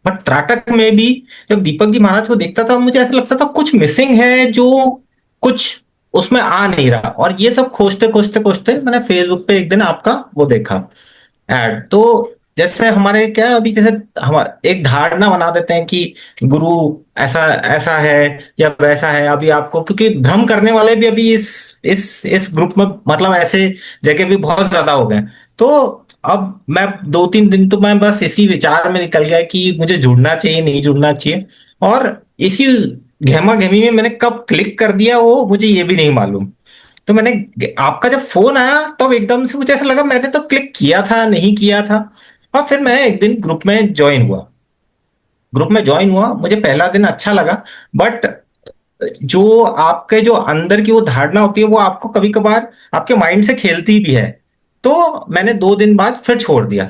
बट त्राटक में भी जब दीपक जी महाराज को देखता था, मुझे ऐसा लगता था कुछ मिसिंग है, जो कुछ उसमें आ नहीं रहा। और ये सब खोजते खोजते खोजते मैंने फेसबुक पे एक दिन आपका वो देखा, ऐड। तो जैसे हमारे क्या अभी, जैसे हम एक धारणा बना देते हैं कि गुरु ऐसा ऐसा है या वैसा है। अभी आपको, क्योंकि भ्रम करने वाले भी अभी इस ग्रुप में मतलब ऐसे जगह भी बहुत ज्यादा हो गए। तो अब मैं 2-3 दिन तो मैं बस इसी विचार में निकल गया कि मुझे जुड़ना चाहिए, नहीं जुड़ना चाहिए। और इसी गहमा गहमी में मैंने कब क्लिक कर दिया वो मुझे ये भी नहीं मालूम। तो मैंने आपका जब फोन आया तब एकदम से मुझे ऐसा लगा मैंने तो क्लिक किया था, नहीं किया था। और फिर मैं एक दिन ग्रुप में ज्वाइन हुआ। मुझे पहला दिन अच्छा लगा, बट जो आपके जो अंदर की वो धारणा होती है, वो आपको कभी कभार आपके माइंड से खेलती भी है। तो मैंने 2 दिन बाद फिर छोड़ दिया।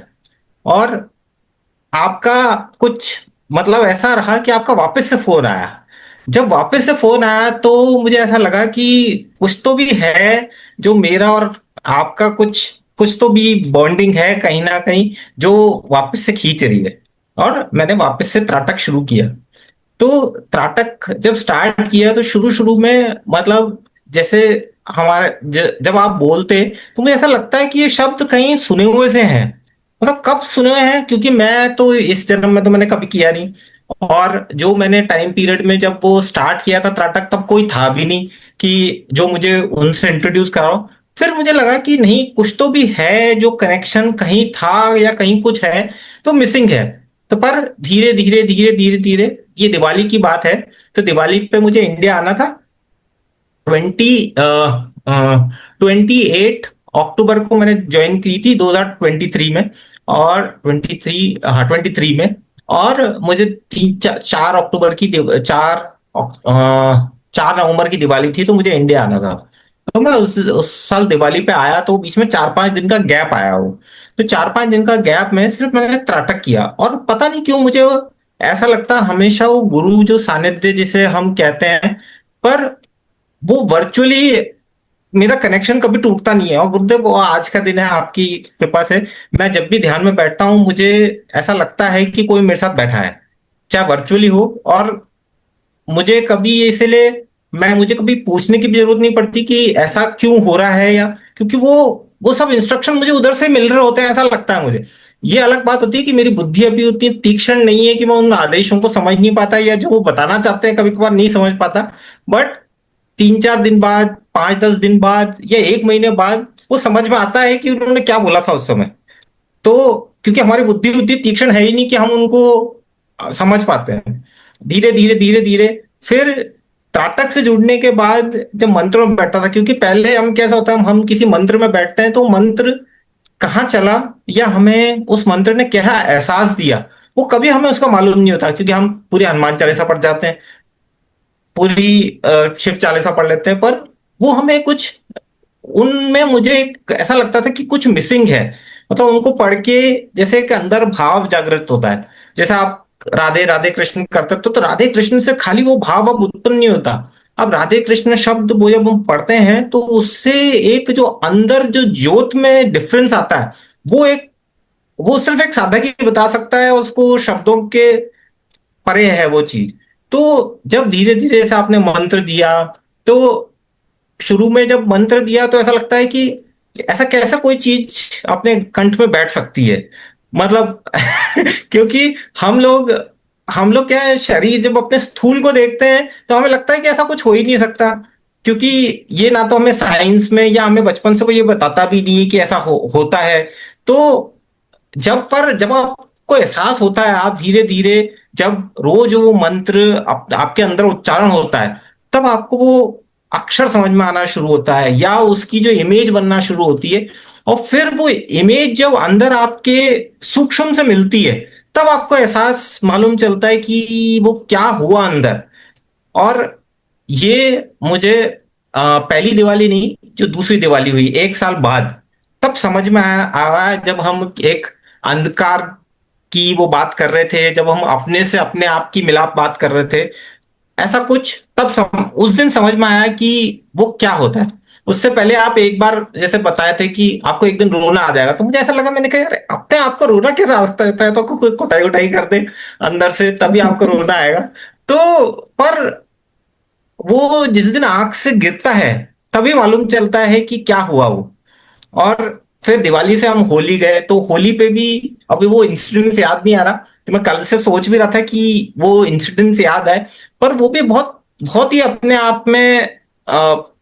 और आपका कुछ मतलब ऐसा रहा कि आपका वापस से फोन आया जब वापस से फोन आया तो मुझे ऐसा लगा कि कुछ तो भी है, जो मेरा और आपका कुछ कुछ तो भी बॉन्डिंग है कहीं ना कहीं, जो वापस से खींच रही है। और मैंने वापस से त्राटक शुरू किया। तो त्राटक जब स्टार्ट किया तो शुरू शुरू में मतलब जैसे जब आप बोलते तो मुझे ऐसा लगता है कि ये शब्द कहीं सुने हुए से हैं। मतलब कब सुने हुए हैं, क्योंकि मैं तो इस जन्म में तो मैंने कभी किया नहीं। और जो मैंने टाइम पीरियड में जब वो स्टार्ट किया था त्राटक, तब कोई था भी नहीं कि जो मुझे उनसे इंट्रोड्यूस कराओ। फिर मुझे लगा कि नहीं, कुछ तो भी है, जो कनेक्शन कहीं था या कहीं कुछ है तो मिसिंग है। तो पर धीरे धीरे धीरे धीरे धीरे, ये दिवाली की बात है, तो दिवाली पे मुझे इंडिया आना था। 28 अक्टूबर को मैंने ज्वाइन की थी 2023 में। और 23 में। और मुझे 4 अक्टूबर की 4 नवंबर की दिवाली थी, तो मुझे इंडिया आना था। तो मैं उस साल दिवाली पे आया, तो बीच में 4-5 दिन का गैप आया हो। तो 4-5 दिन का गैप में सिर्फ मैंने त्राटक किया, और पता नहीं क्यों मुझे ऐसा लगता हमेशा वो गुरु जो सानिध्य जिसे हम कहते हैं, पर वो वर्चुअली मेरा कनेक्शन कभी टूटता नहीं है। और गुरुदेव, वो आज का दिन है, आपकी कृपा से मैं जब भी ध्यान में बैठता हूँ, मुझे ऐसा लगता है कि कोई मेरे साथ बैठा है, चाहे वर्चुअली हो। और मुझे कभी इसलिए मुझे कभी पूछने की भी जरूरत नहीं पड़ती कि ऐसा क्यों हो रहा है, या क्योंकि वो सब इंस्ट्रक्शन मुझे उधर से मिल रहे होते हैं, ऐसा लगता है मुझे। ये अलग बात होती है कि मेरी बुद्धि अभी उतनी तीक्ष्ण नहीं है कि मैं उन आदेशों को समझ नहीं पाता, या जो वो बताना चाहते हैं कभी कभार नहीं समझ पाता। बट 3-4 दिन बाद, 5-10 दिन बाद, या 1 महीने बाद वो समझ में आता है कि उन्होंने क्या बोला था उस समय। तो क्योंकि हमारी बुद्धि उतनी तीक्ष्ण है ही नहीं कि हम उनको समझ पाते हैं। धीरे धीरे धीरे धीरे फिर त्राटक से जुड़ने के बाद जब मंत्रों में बैठता था, क्योंकि पहले हम कैसा होता है, हम किसी मंत्र में बैठते हैं तो मंत्र कहाँ चला या हमें उस मंत्र ने क्या एहसास दिया, वो कभी हमें उसका मालूम नहीं होता, क्योंकि हम पूरी हनुमान चालीसा पढ़ जाते हैं, पूरी शिव चालीसा पढ़ लेते हैं, पर वो हमें कुछ, उनमें मुझे ऐसा लगता था कि कुछ मिसिंग है। मतलब उनको पढ़ के जैसे एक अंदर भाव जागृत होता है, जैसे आप राधे राधे कृष्ण करते तो राधे कृष्ण से खाली वो भाव अब उत्पन्न नहीं होता। अब राधे कृष्ण शब्द वो जब हम पढ़ते हैं तो उससे एक जो अंदर जो ज्योत में डिफरेंस आता है, वो सिर्फ एक साधक ही बता सकता है, उसको शब्दों के परे है वो चीज। तो जब धीरे धीरे से आपने मंत्र दिया, तो शुरू में जब मंत्र दिया तो ऐसा लगता है कि ऐसा कैसा कोई चीज अपने कंठ में बैठ सकती है, मतलब क्योंकि हम लोग क्या है, शरीर जब अपने स्थूल को देखते हैं तो हमें लगता है कि ऐसा कुछ हो ही नहीं सकता, क्योंकि ये ना तो हमें साइंस में या हमें बचपन से कोई ये बताता भी नहीं है कि ऐसा होता है। तो जब आपको एहसास होता है, आप धीरे धीरे जब रोज वो मंत्र आपके अंदर उच्चारण होता है, तब आपको वो अक्षर समझ में आना शुरू होता है, या उसकी जो इमेज बनना शुरू होती है। और फिर वो इमेज जब अंदर आपके सूक्ष्म से मिलती है, तब आपको एहसास मालूम चलता है कि वो क्या हुआ अंदर। और ये मुझे पहली दिवाली नहीं, जो दूसरी दिवाली हुई 1 साल बाद, तब समझ में आया जब हम एक अंधकार की वो बात कर रहे थे, जब हम अपने से अपने आप की मिलाप बात कर रहे थे, ऐसा कुछ तब उस दिन समझ में आया कि वो क्या होता है। उससे पहले आप एक बार जैसे बताए थे कि आपको एक दिन रोना आ जाएगा, तो मुझे ऐसा लगा, मैंने कहा यार अपने आपको रोना कैसे आ सकता है, तो कोई कुटाई उठाई कर दे अंदर से, तभी आपको रोना आएगा। तो पर वो जिस दिन आंख से गिरता है, तभी मालूम चलता है कि क्या हुआ वो। और फिर दिवाली से हम होली गए, तो होली पे भी अभी वो इंसिडेंट याद नहीं आ रहा, तो मैं कल से सोच भी रहा था कि वो इंसिडेंट याद आए, पर वो भी बहुत बहुत ही अपने आप में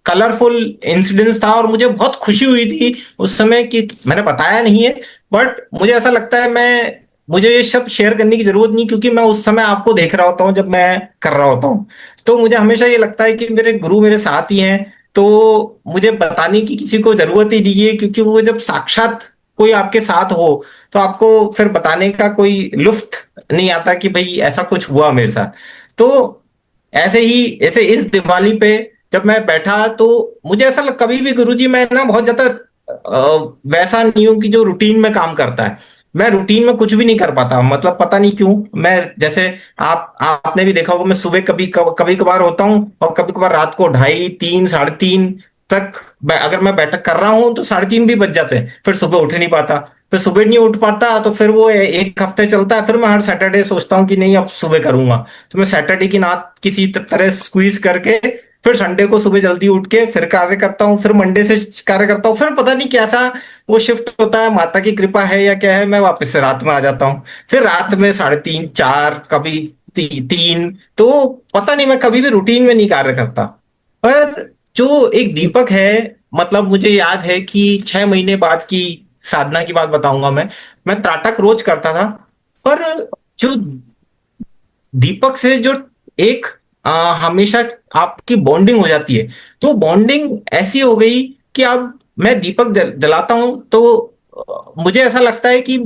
कलरफुल इंसिडेंस था, और मुझे बहुत खुशी हुई थी उस समय कि मैंने बताया नहीं है, बट मुझे ऐसा लगता है मुझे ये सब शेयर करने की जरूरत नहीं, क्योंकि मैं उस समय आपको देख रहा होता हूँ जब मैं कर रहा होता हूँ। तो मुझे हमेशा ये लगता है कि मेरे गुरु मेरे साथ ही हैं, तो मुझे बताने की किसी को जरूरत ही नहीं है, क्योंकि वो जब साक्षात कोई आपके साथ हो तो आपको फिर बताने का कोई लुफ्त नहीं आता कि भाई ऐसा कुछ हुआ मेरे साथ। तो ऐसे इस दिवाली पे जब मैं बैठा, तो मुझे ऐसा कभी भी गुरुजी, मैं ना बहुत ज्यादा वैसा नहीं हूं कि जो रूटीन में काम करता है। मैं रूटीन में कुछ भी नहीं कर पाता, मतलब पता नहीं क्यों। मैं जैसे आपने भी देखा होगा, मैं सुबह कभी कभार होता हूँ और कभी कभार रात को 2:30 3 3:30 तक अगर मैं बैठक कर रहा हूँ तो 3:30 भी बज जाते हैं, फिर सुबह उठ नहीं पाता। फिर सुबह नहीं उठ पाता तो फिर वो एक हफ्ते चलता है, फिर मैं हर सैटरडे सोचता हूँ कि नहीं अब सुबह करूंगा। तो मैं सैटरडे की रात किसी तरह स्क्वीज करके फिर संडे को सुबह जल्दी उठ के फिर कार्य करता हूँ, फिर मंडे से कार्य करता हूँ, फिर पता नहीं कैसा वो शिफ्ट होता है, माता की कृपा है या क्या है, मैं वापस से रात में आ जाता हूँ। फिर रात में 3:30 4, कभी 3। तो पता नहीं, मैं कभी भी रूटीन में नहीं कार्य करता। पर जो एक दीपक है, मतलब मुझे याद है कि 6 महीने बाद की साधना की बात बताऊंगा मैं त्राटक रोज करता था। पर जो दीपक से जो एक हमेशा आपकी बॉन्डिंग हो जाती है, तो बॉन्डिंग ऐसी हो गई कि अब मैं दीपक जलाता हूं तो मुझे ऐसा लगता है कि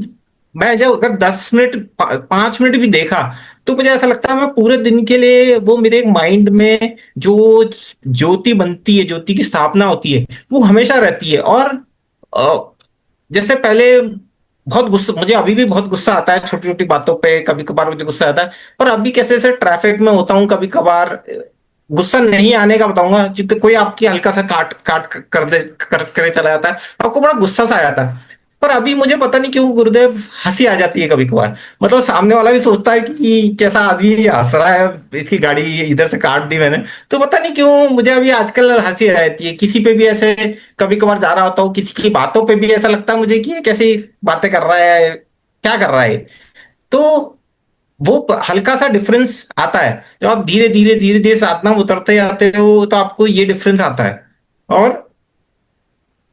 मैं जब अगर 10 मिनट 5 मिनट भी देखा तो मुझे ऐसा लगता है मैं पूरे दिन के लिए वो मेरे माइंड में जो ज्योति बनती है, ज्योति की स्थापना होती है, वो हमेशा रहती है। और जैसे पहले बहुत गुस्सा, मुझे अभी भी बहुत गुस्सा आता है छोटी छोटी बातों पे, कभी कभार मुझे गुस्सा आता है। पर अभी कैसे ऐसे ट्रैफिक में होता हूँ कभी कभार, गुस्सा नहीं आने का बताऊंगा, क्योंकि कोई आपकी हल्का सा काट काट करे चला जाता है, आपको बड़ा गुस्सा सा आ जाता है। पर अभी मुझे पता नहीं क्यों गुरुदेव हंसी आ जाती है कभी कभार, मतलब सामने वाला भी सोचता है कि कैसा आदमी हंस रहा है, इसकी गाड़ी इधर से काट दी मैंने। तो पता नहीं क्यों मुझे अभी आजकल हंसी आ जाती है, किसी पे भी ऐसे कभी कभार जा रहा होता हूँ, किसी की बातों पे भी ऐसा लगता है मुझे कि ये कैसी बातें कर रहा है, क्या कर रहा है। तो वो हल्का सा डिफरेंस आता है जब आप धीरे धीरे धीरे धीरे साधना में उतरते जाते हो, तो आपको ये डिफरेंस आता है। और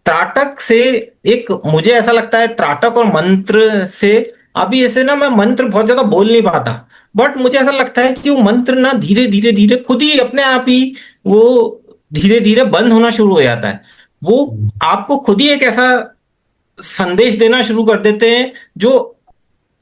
त्राटक से एक मुझे ऐसा लगता है, त्राटक और मंत्र से, अभी ऐसे ना मैं मंत्र बहुत ज्यादा बोल नहीं पाता, बट मुझे ऐसा लगता है कि वो मंत्र ना धीरे धीरे धीरे खुद ही अपने आप ही वो धीरे धीरे बंद होना शुरू हो जाता है। वो आपको खुद ही एक ऐसा संदेश देना शुरू कर देते हैं जो,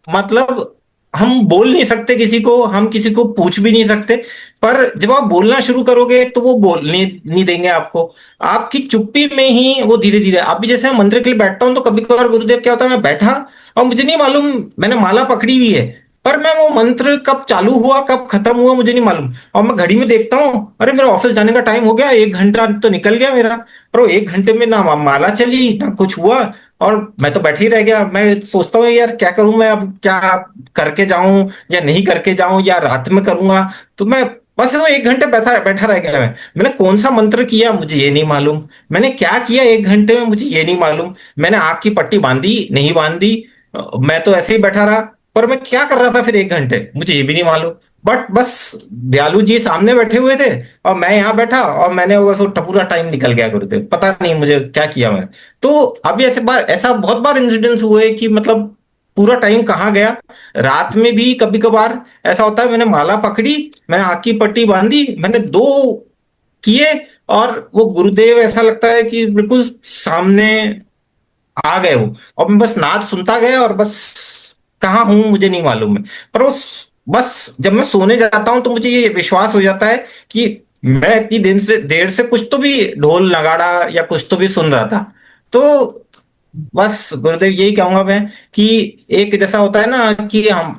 मतलब हम बोल नहीं सकते किसी को, हम किसी को पूछ भी नहीं सकते, पर जब आप बोलना शुरू करोगे तो वो बोलने नहीं देंगे आपको। आपकी चुप्पी में ही वो धीरे धीरे, अभी जैसे मैं मंदिर के लिए बैठता हूं तो कभी कभार गुरुदेव क्या होता है, मैं बैठा और मुझे नहीं मालूम, मैंने माला पकड़ी हुई है, पर मैं वो मंत्र कब चालू हुआ कब खत्म हुआ मुझे नहीं मालूम, और मैं घड़ी में देखता हूँ अरे मेरा ऑफिस जाने का टाइम हो गया, 1 घंटा तो निकल गया मेरा, पर वो 1 घंटे में ना माला चली ना कुछ हुआ, और मैं तो बैठे ही रह गया। मैं सोचता हूँ यार क्या करूं मैं, अब क्या करके जाऊं या नहीं करके जाऊं या रात में करूंगा। तो मैं बस वो 1 घंटे बैठा बैठा रह गया। मैंने कौन सा मंत्र किया मुझे ये नहीं मालूम, मैंने क्या किया 1 घंटे में मुझे ये नहीं मालूम, मैंने आग की पट्टी बांधी नहीं बांधी, मैं तो ऐसे ही बैठा रहा, पर मैं क्या कर रहा था फिर 1 घंटे मुझे ये भी नहीं मालूम। बट बस दयालु जी सामने बैठे हुए थे और मैं यहाँ बैठा, और मैंने बस वो पूरा टाइम निकल गया गुरुदेव, पता नहीं मुझे क्या किया मैं। तो अभी ऐसा बहुत बार इंसिडेंट्स हुए कि मतलब पूरा टाइम कहाँ गया। रात में भी कभी कभार ऐसा होता है, मैंने माला पकड़ी, मैंने आँख की पट्टी बांधी, मैंने 2 किए, और वो गुरुदेव ऐसा लगता है कि बिल्कुल सामने आ गए वो, और मैं बस नाद सुनता गया, और बस कहाँ हूं मुझे नहीं मालूम है। पर वो बस जब मैं सोने जाता हूं तो मुझे ये विश्वास हो जाता है कि मैं इतनी देर से कुछ तो भी ढोल नगाड़ा या कुछ तो भी सुन रहा था। तो बस गुरुदेव यही कहूंगा मैं कि एक जैसा होता है ना कि हम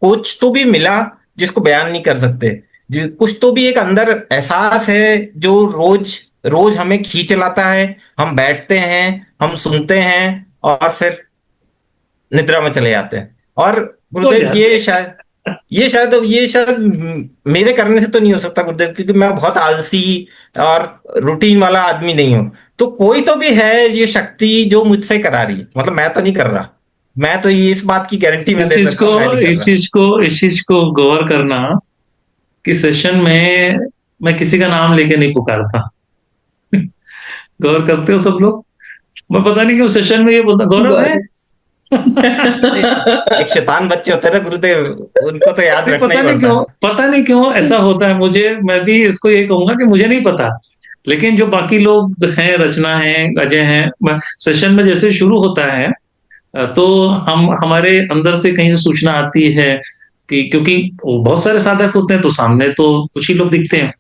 कुछ तो भी मिला जिसको बयान नहीं कर सकते, जो कुछ तो भी एक अंदर एहसास है जो रोज रोज हमें खींच लाता है, हम बैठते हैं, हम सुनते हैं और फिर निद्रा में चले जाते हैं। और तो गुरुदेव जाते ये शायद मेरे करने से तो नहीं हो सकता गुरुदेव, क्योंकि मैं बहुत आलसी और रूटीन वाला आदमी नहीं हूं। तो कोई तो भी है ये शक्ति जो मुझसे करा रही है, मतलब मैं तो नहीं कर रहा। मैं तो ये इस बात की गारंटी में इस दे चीज सकता को हूँ, मैं नहीं कर इस रहा। चीज को इस चीज को गौर करना कि सेशन में मैं किसी का नाम लेके नहीं पुकारता। गौर करते हो सब लोग? मैं पता नहीं क्यों सेशन में ये बोलता गौरव है। एक शैतान बच्चे होते हैं ना गुरुदेव, उनको तो याद नहीं, रखना ही पड़ता है। पता नहीं क्यों ऐसा होता है मुझे। मैं भी इसको ये कहूंगा कि मुझे नहीं पता, लेकिन जो बाकी लोग हैं, रचना है, अजय हैं, सेशन में जैसे शुरू होता है तो हम हमारे अंदर से कहीं से सूचना आती है कि, क्योंकि बहुत सारे साधक होते हैं तो सामने तो कुछ ही लोग दिखते हैं,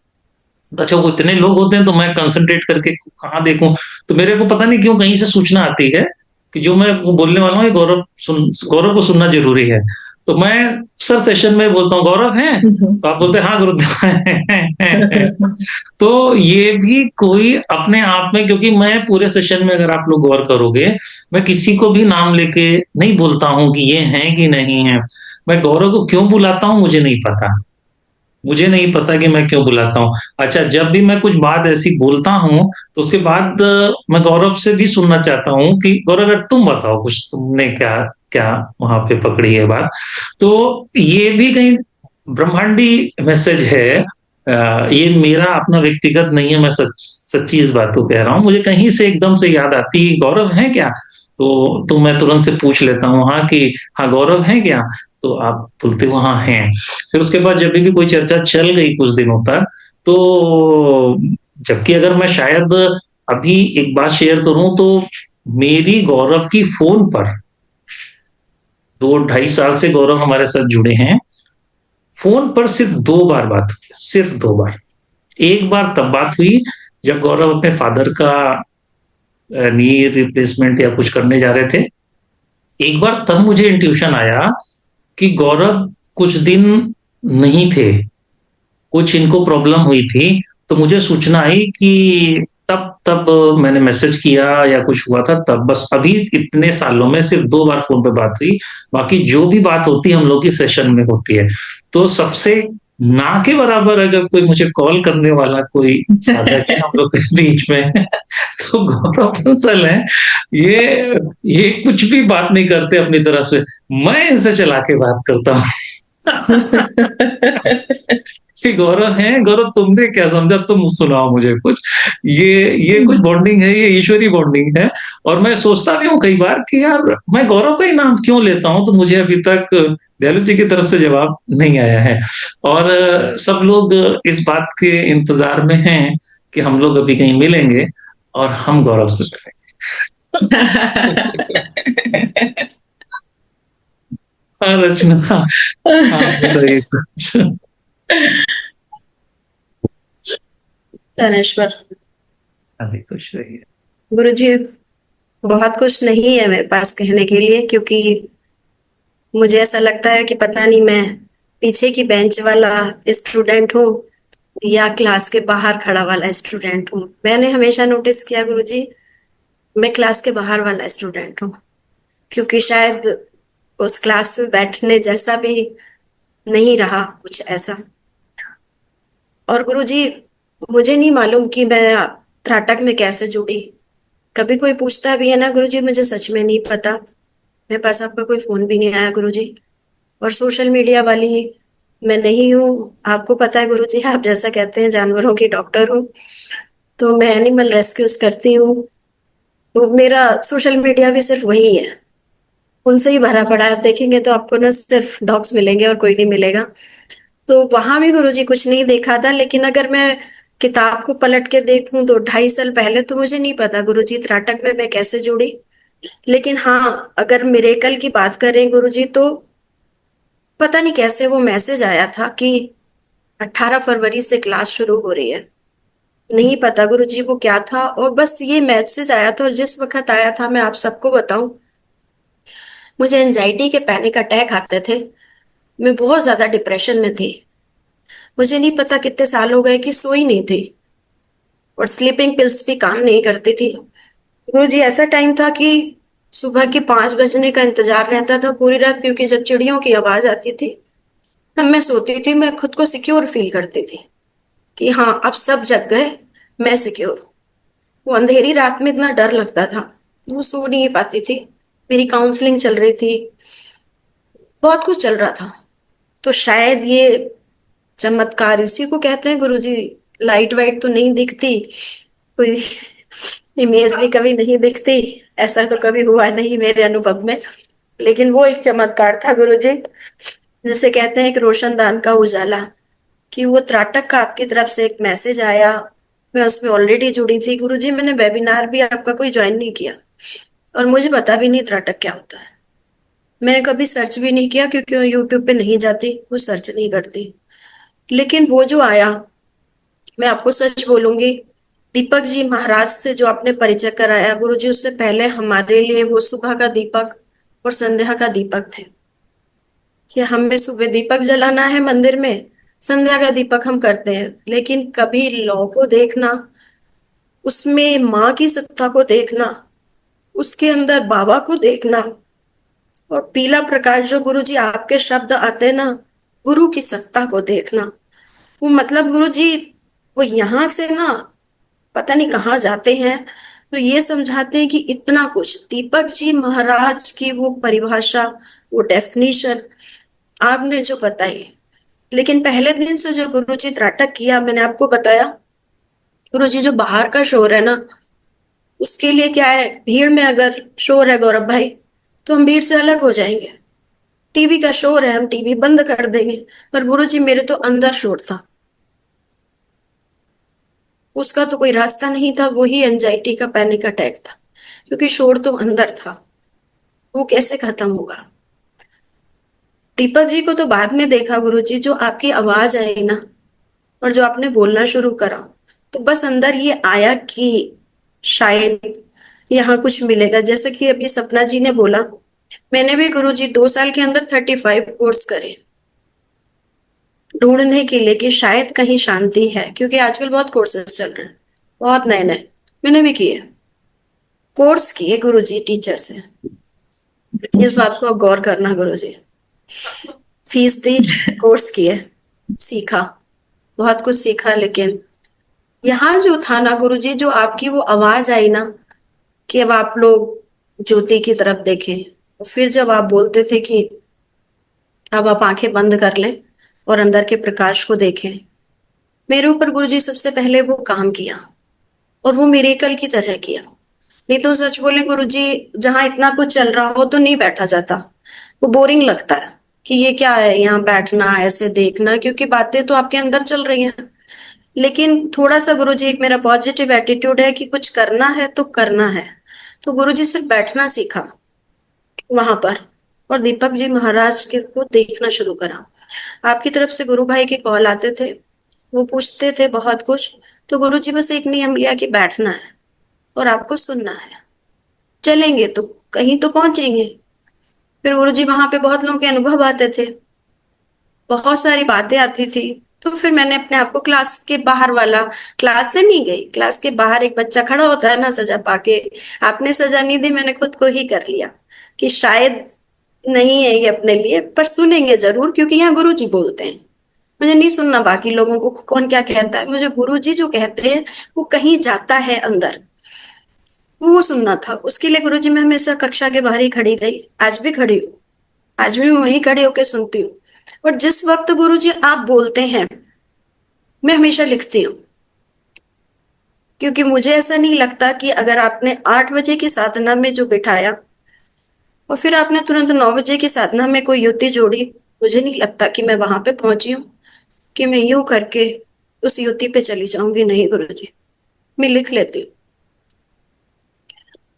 तो अच्छा वो इतने लोग होते हैं तो मैं कंसंट्रेट करके कहाँ देखूं, तो मेरे को पता नहीं क्यों कहीं से सूचना आती है कि जो मैं बोलने वाला हूँ ये गौरव को सुनना जरूरी है। तो मैं सर सेशन में बोलता हूँ गौरव है, तो आप बोलते हैं हाँ गुरुदेव। तो ये भी कोई अपने आप में, क्योंकि मैं पूरे सेशन में अगर आप लोग गौर करोगे, मैं किसी को भी नाम लेके नहीं बोलता हूं कि ये हैं कि नहीं है। मैं गौरव को क्यों बुलाता हूं मुझे नहीं पता, मुझे नहीं पता कि मैं क्यों बुलाता हूँ। अच्छा, जब भी मैं कुछ बात ऐसी बोलता हूँ तो उसके बाद मैं गौरव से भी सुनना चाहता हूँ कि गौरव अगर तुम बताओ कुछ, तुमने क्या क्या वहां पे पकड़ी है बात। तो ये भी कहीं ब्रह्मांडी मैसेज है। ये मेरा अपना व्यक्तिगत नहीं है, मैं सच्ची इस बात को कह रहा हूँ। मुझे कहीं से एकदम से याद आती है गौरव है क्या, तो मैं तुरंत से पूछ लेता हूँ हाँ कि हाँ गौरव है क्या, तो आप बोलते हो हाँ हैं। फिर उसके बाद जब भी कोई चर्चा चल गई कुछ दिनों तक, तो जबकि अगर मैं शायद अभी एक बात शेयर करूं तो मेरी गौरव की फोन पर 2-2.5 साल से गौरव हमारे साथ जुड़े हैं, फोन पर सिर्फ 2 बार बात हुई, सिर्फ 2 बार। एक बार तब बात हुई जब गौरव अपने फादर का नी रिप्लेसमेंट या कुछ करने जा रहे थे। एक बार तब मुझे इंट्यूशन आया कि गौरव कुछ दिन नहीं थे, कुछ इनको प्रॉब्लम हुई थी, तो मुझे सूचना आई कि तब तब मैंने मैसेज किया या कुछ हुआ था तब। बस अभी इतने सालों में सिर्फ 2 बार फोन पे बात हुई, बाकी जो भी बात होती है हम लोग की सेशन में होती है। तो सबसे ना के बराबर अगर कोई मुझे कॉल करने वाला कोई साधक है हम लोग के बीच में तो गौरव बंसल है। ये कुछ भी बात नहीं करते अपनी तरफ से, मैं इनसे चला के बात करता हूँ। कि गौरव है, गौरव तुमने क्या समझा, तुम सुनाओ मुझे कुछ। ये कुछ बॉन्डिंग है, ये ईश्वरी बॉन्डिंग है। और मैं सोचता भी हूँ कई बार कि यार मैं गौरव का ही नाम क्यों लेता हूँ, तो मुझे अभी तक दयालु जी की तरफ से जवाब नहीं आया है। और सब लोग इस बात के इंतजार में हैं कि हम लोग अभी कहीं मिलेंगे और हम गौरव से मिलेंगे। हाँ रचना, हाँ बताइए कुछ। धनेश्वर, हाँ जी, खुश रहिए। गुरु जी, बहुत कुछ नहीं है मेरे पास कहने के लिए, क्योंकि मुझे ऐसा लगता है कि पता नहीं मैं पीछे की बेंच वाला स्टूडेंट हूँ या क्लास के बाहर खड़ा वाला स्टूडेंट हूँ। मैंने हमेशा नोटिस किया गुरु जी, मैं क्लास के बाहर वाला स्टूडेंट हूँ, क्योंकि शायद उस क्लास में बैठने जैसा भी नहीं रहा कुछ ऐसा। और गुरुजी, मुझे नहीं मालूम कि मैं त्राटक में कैसे जुड़ी। कभी कोई पूछता भी है ना गुरुजी, मुझे सच में नहीं पता। मेरे पास आपका कोई फोन भी नहीं आया गुरुजी। और सोशल मीडिया वाली मैं नहीं हूँ, आपको पता है गुरुजी, आप जैसा कहते हैं जानवरों की डॉक्टर हूँ, तो मैं एनिमल रेस्क्यूज करती हूँ। तो मेरा सोशल मीडिया भी सिर्फ वही है, उनसे ही भरा पड़ा है। आप देखेंगे तो आपको ना सिर्फ डॉग्स मिलेंगे और कोई नहीं मिलेगा। तो वहां भी गुरुजी कुछ नहीं देखा था। लेकिन अगर मैं किताब को पलट के देखूं तो 2.5 साल पहले तो मुझे नहीं पता गुरुजी त्राटक में मैं कैसे जुड़ी। लेकिन हाँ, अगर मिरेकल की बात करें गुरुजी, तो पता नहीं कैसे वो मैसेज आया था कि 18 फरवरी से क्लास शुरू हो रही है। नहीं पता गुरुजी वो क्या था, और बस ये मैसेज आया था। और जिस वक्त आया था, मैं आप सबको बताऊं, मुझे एंजाइटी के पैनिक अटैक आते थे। मैं बहुत ज्यादा डिप्रेशन में थी। मुझे नहीं पता कितने साल हो गए कि सोई नहीं थी, और स्लीपिंग पिल्स भी काम नहीं करती थी। गुरुजी, ऐसा टाइम था कि सुबह के 5 बजने का इंतजार रहता था पूरी रात, क्योंकि जब चिड़ियों की आवाज आती थी तब मैं सोती थी। मैं खुद को सिक्योर फील करती थी कि हाँ अब सब जग गए, मैं सिक्योर। वो अंधेरी रात में इतना डर लगता था, वो सो नहीं पाती थी। मेरी काउंसलिंग चल रही थी, बहुत कुछ चल रहा था। तो शायद ये चमत्कार इसी को कहते हैं गुरुजी। लाइट वाइट तो नहीं दिखती, कोई इमेज भी कभी नहीं दिखती, ऐसा तो कभी हुआ नहीं मेरे अनुभव में। लेकिन वो एक चमत्कार था गुरुजी, जिसे कहते हैं एक रोशनदान का उजाला, कि वो त्राटक का आपकी तरफ से एक मैसेज आया। मैं उसमें ऑलरेडी जुड़ी थी गुरुजी। मैंने वेबिनार भी आपका कोई ज्वाइन नहीं किया, और मुझे पता भी नहीं त्राटक क्या होता है। मैंने कभी सर्च भी नहीं किया, क्योंकि यूट्यूब पे नहीं जाती, वो सर्च नहीं करती। लेकिन वो जो आया, मैं आपको सच बोलूंगी, दीपक जी महाराज से जो आपने परिचय कराया गुरु जी, उससे पहले हमारे लिए वो सुबह का दीपक और संध्या का दीपक थे कि हमें सुबह दीपक जलाना है मंदिर में, संध्या का दीपक हम करते हैं। लेकिन कभी लौ को देखना, उसमें माँ की सत्ता को देखना, उसके अंदर बाबा को देखना, और पीला प्रकाश जो गुरु जी आपके शब्द आते हैं ना, गुरु की सत्ता को देखना, वो मतलब गुरु जी वो यहाँ से ना पता नहीं कहाँ जाते हैं, तो ये समझाते हैं कि इतना कुछ दीपक जी महाराज की वो परिभाषा, वो डेफिनेशन आपने जो बताई। लेकिन पहले दिन से जो गुरु जी त्राटक किया, मैंने आपको बताया गुरु जी जो बाहर का शोर है ना, उसके लिए क्या है, भीड़ में अगर शोर है गौरव भाई, तो हम भीड़ से अलग हो जाएंगे। टीवी का शोर है, हम टीवी बंद कर देंगे। पर गुरु जी मेरे तो अंदर शोर था, उसका तो कोई रास्ता नहीं था, वही एंजाइटी का पैनिक अटैक था, क्योंकि शोर तो अंदर था, वो कैसे खत्म होगा। दीपक जी को तो बाद में देखा गुरु जी, जो आपकी आवाज आई ना और जो आपने बोलना शुरू करा, तो बस अंदर ये आया कि शायद यहाँ कुछ मिलेगा। जैसे कि अभी सपना जी ने बोला, मैंने भी गुरु जी 2 साल के अंदर 35 कोर्स करे ढूंढने के लिए कि शायद कहीं शांति है, क्योंकि आजकल बहुत कोर्सेस चल रहे हैं, बहुत नए नए, मैंने भी किए, कोर्स किए गुरु जी टीचर से। इस बात को आप गौर करना गुरु जी, फीस दी, कोर्स किए, सीखा, बहुत कुछ सीखा। लेकिन यहाँ जो था ना गुरु जी, जो आपकी वो आवाज आई ना कि अब आप लोग ज्योति की तरफ देखें, फिर जब आप बोलते थे कि अब आप आंखें बंद कर लें और अंदर के प्रकाश को देखें, मेरे ऊपर गुरु जी सबसे पहले वो काम किया, और वो मिरेकल की तरह किया। नहीं तो सच बोले गुरु जी, जहां इतना कुछ चल रहा हो तो नहीं बैठा जाता, वो बोरिंग लगता है कि ये क्या है यहाँ बैठना ऐसे देखना, क्योंकि बातें तो आपके अंदर चल रही हैं। लेकिन थोड़ा सा गुरु जी, एक मेरा पॉजिटिव एटीट्यूड है कि कुछ करना है तो करना है, तो गुरु जी सिर्फ बैठना सीखा वहां पर, और दीपक जी महाराज के को देखना शुरू करा। आपकी तरफ से गुरु भाई के कॉल आते थे, वो पूछते थे बहुत कुछ, तो गुरु जी बस एक नियम लिया कि बैठना है और आपको सुनना है, चलेंगे तो कहीं तो पहुंचेंगे। फिर गुरु जी वहां पे बहुत लोगों के अनुभव आते थे, बहुत सारी बातें आती थी, तो फिर मैंने अपने आप को क्लास के बाहर वाला, क्लास से नहीं गई, क्लास के बाहर एक बच्चा खड़ा होता है ना सजा पाके, आपने सजा नहीं दी, मैंने खुद को ही कर लिया कि शायद नहीं है ये अपने लिए, पर सुनेंगे जरूर, क्योंकि यहाँ गुरु जी बोलते हैं, मुझे नहीं सुनना बाकी लोगों को कौन क्या कहता है, मुझे गुरु जी जो कहते हैं वो कहीं जाता है अंदर, वो सुनना था। उसके लिए गुरु जी मैं हमेशा कक्षा के बाहर ही खड़ी रही, आज भी खड़ी हूँ, आज भी मैं वहीं खड़े होकर सुनती हूँ। और जिस वक्त गुरु जी आप बोलते हैं, मैं हमेशा लिखती हूँ, क्योंकि मुझे ऐसा नहीं लगता कि अगर आपने 8 बजे की साधना में जो बिठाया और फिर आपने तुरंत 9 बजे की साधना में कोई युक्ति जोड़ी, मुझे नहीं लगता कि मैं वहां पे पहुंची हूँ कि मैं यूं करके उस युक्ति पे चली जाऊंगी। नहीं गुरु जी, मैं लिख लेती हूँ,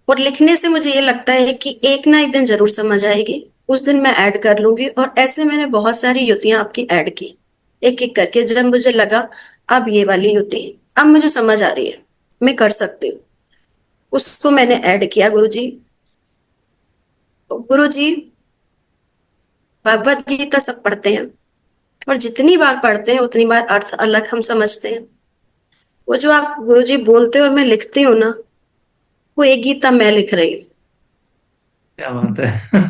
और लिखने से मुझे ये लगता है कि एक ना एक दिन जरूर समझ आएगी, उस दिन मैं ऐड कर लूंगी। और ऐसे मैंने बहुत सारी युतियां आपकी ऐड की, एक एक करके, जब मुझे लगा अब ये वाली युति अब मुझे समझ आ रही है, मैं कर सकती हूँ, उसको मैंने ऐड किया गुरु जी। गुरु जी भगवत गीता सब पढ़ते हैं, और जितनी बार पढ़ते हैं उतनी बार अर्थ अलग हम समझते हैं। वो जो आप गुरु जी बोलते हो और मैं लिखती हूँ ना, वो एक गीता मैं लिख रही हूँ। क्या बात है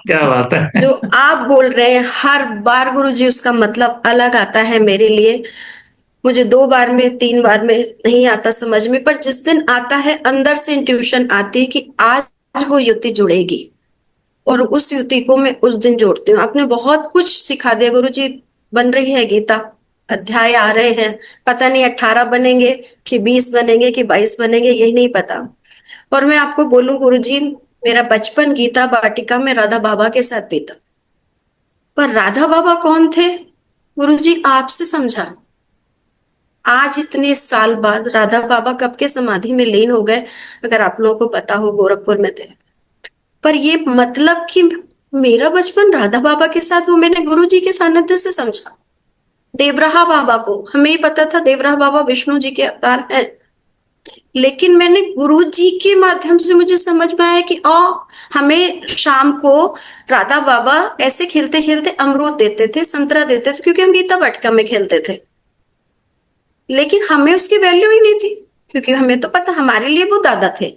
क्या बात है। जो आप बोल रहे हैं हर बार गुरु जी उसका मतलब अलग आता है मेरे लिए, मुझे 2 बार में 3 बार में नहीं आता समझ में, पर जिस दिन आता है अंदर से इंट्यूशन आती है कि आज वो युति जुड़ेगी, और उस युति को मैं उस दिन जोड़ती हूँ। आपने बहुत कुछ सिखा दिया गुरु जी, बन रही है गीता, अध्याय आ रहे हैं, पता नहीं 18 बनेंगे कि 20 बनेंगे कि 22 बनेंगे, यही नहीं पता। और मैं आपको बोलूं गुरु जी, मेरा बचपन गीता वाटिका में राधा बाबा के साथ बीता, पर राधा बाबा कौन थे गुरु जी आपसे समझा। आज इतने साल बाद राधा बाबा कब के समाधि में लीन हो गए, अगर आप लोगों को पता हो, गोरखपुर में थे। पर ये मतलब कि मेरा बचपन राधा बाबा के साथ, वो मैंने गुरु जी के सानिध्य से समझा। देवराहा बाबा को हमें ही पता था देवराहा बाबा विष्णु जी के अवतार हैं, लेकिन मैंने गुरु जी के माध्यम से मुझे समझ में आया कि हमें शाम को राधा बाबा ऐसे खेलते खेलते अमरूद देते थे, संतरा देते थे, क्योंकि हम गीता वाटिका में खेलते थे। लेकिन हमें उसकी वैल्यू ही नहीं थी, क्योंकि हमें तो पता हमारे लिए वो दादा थे।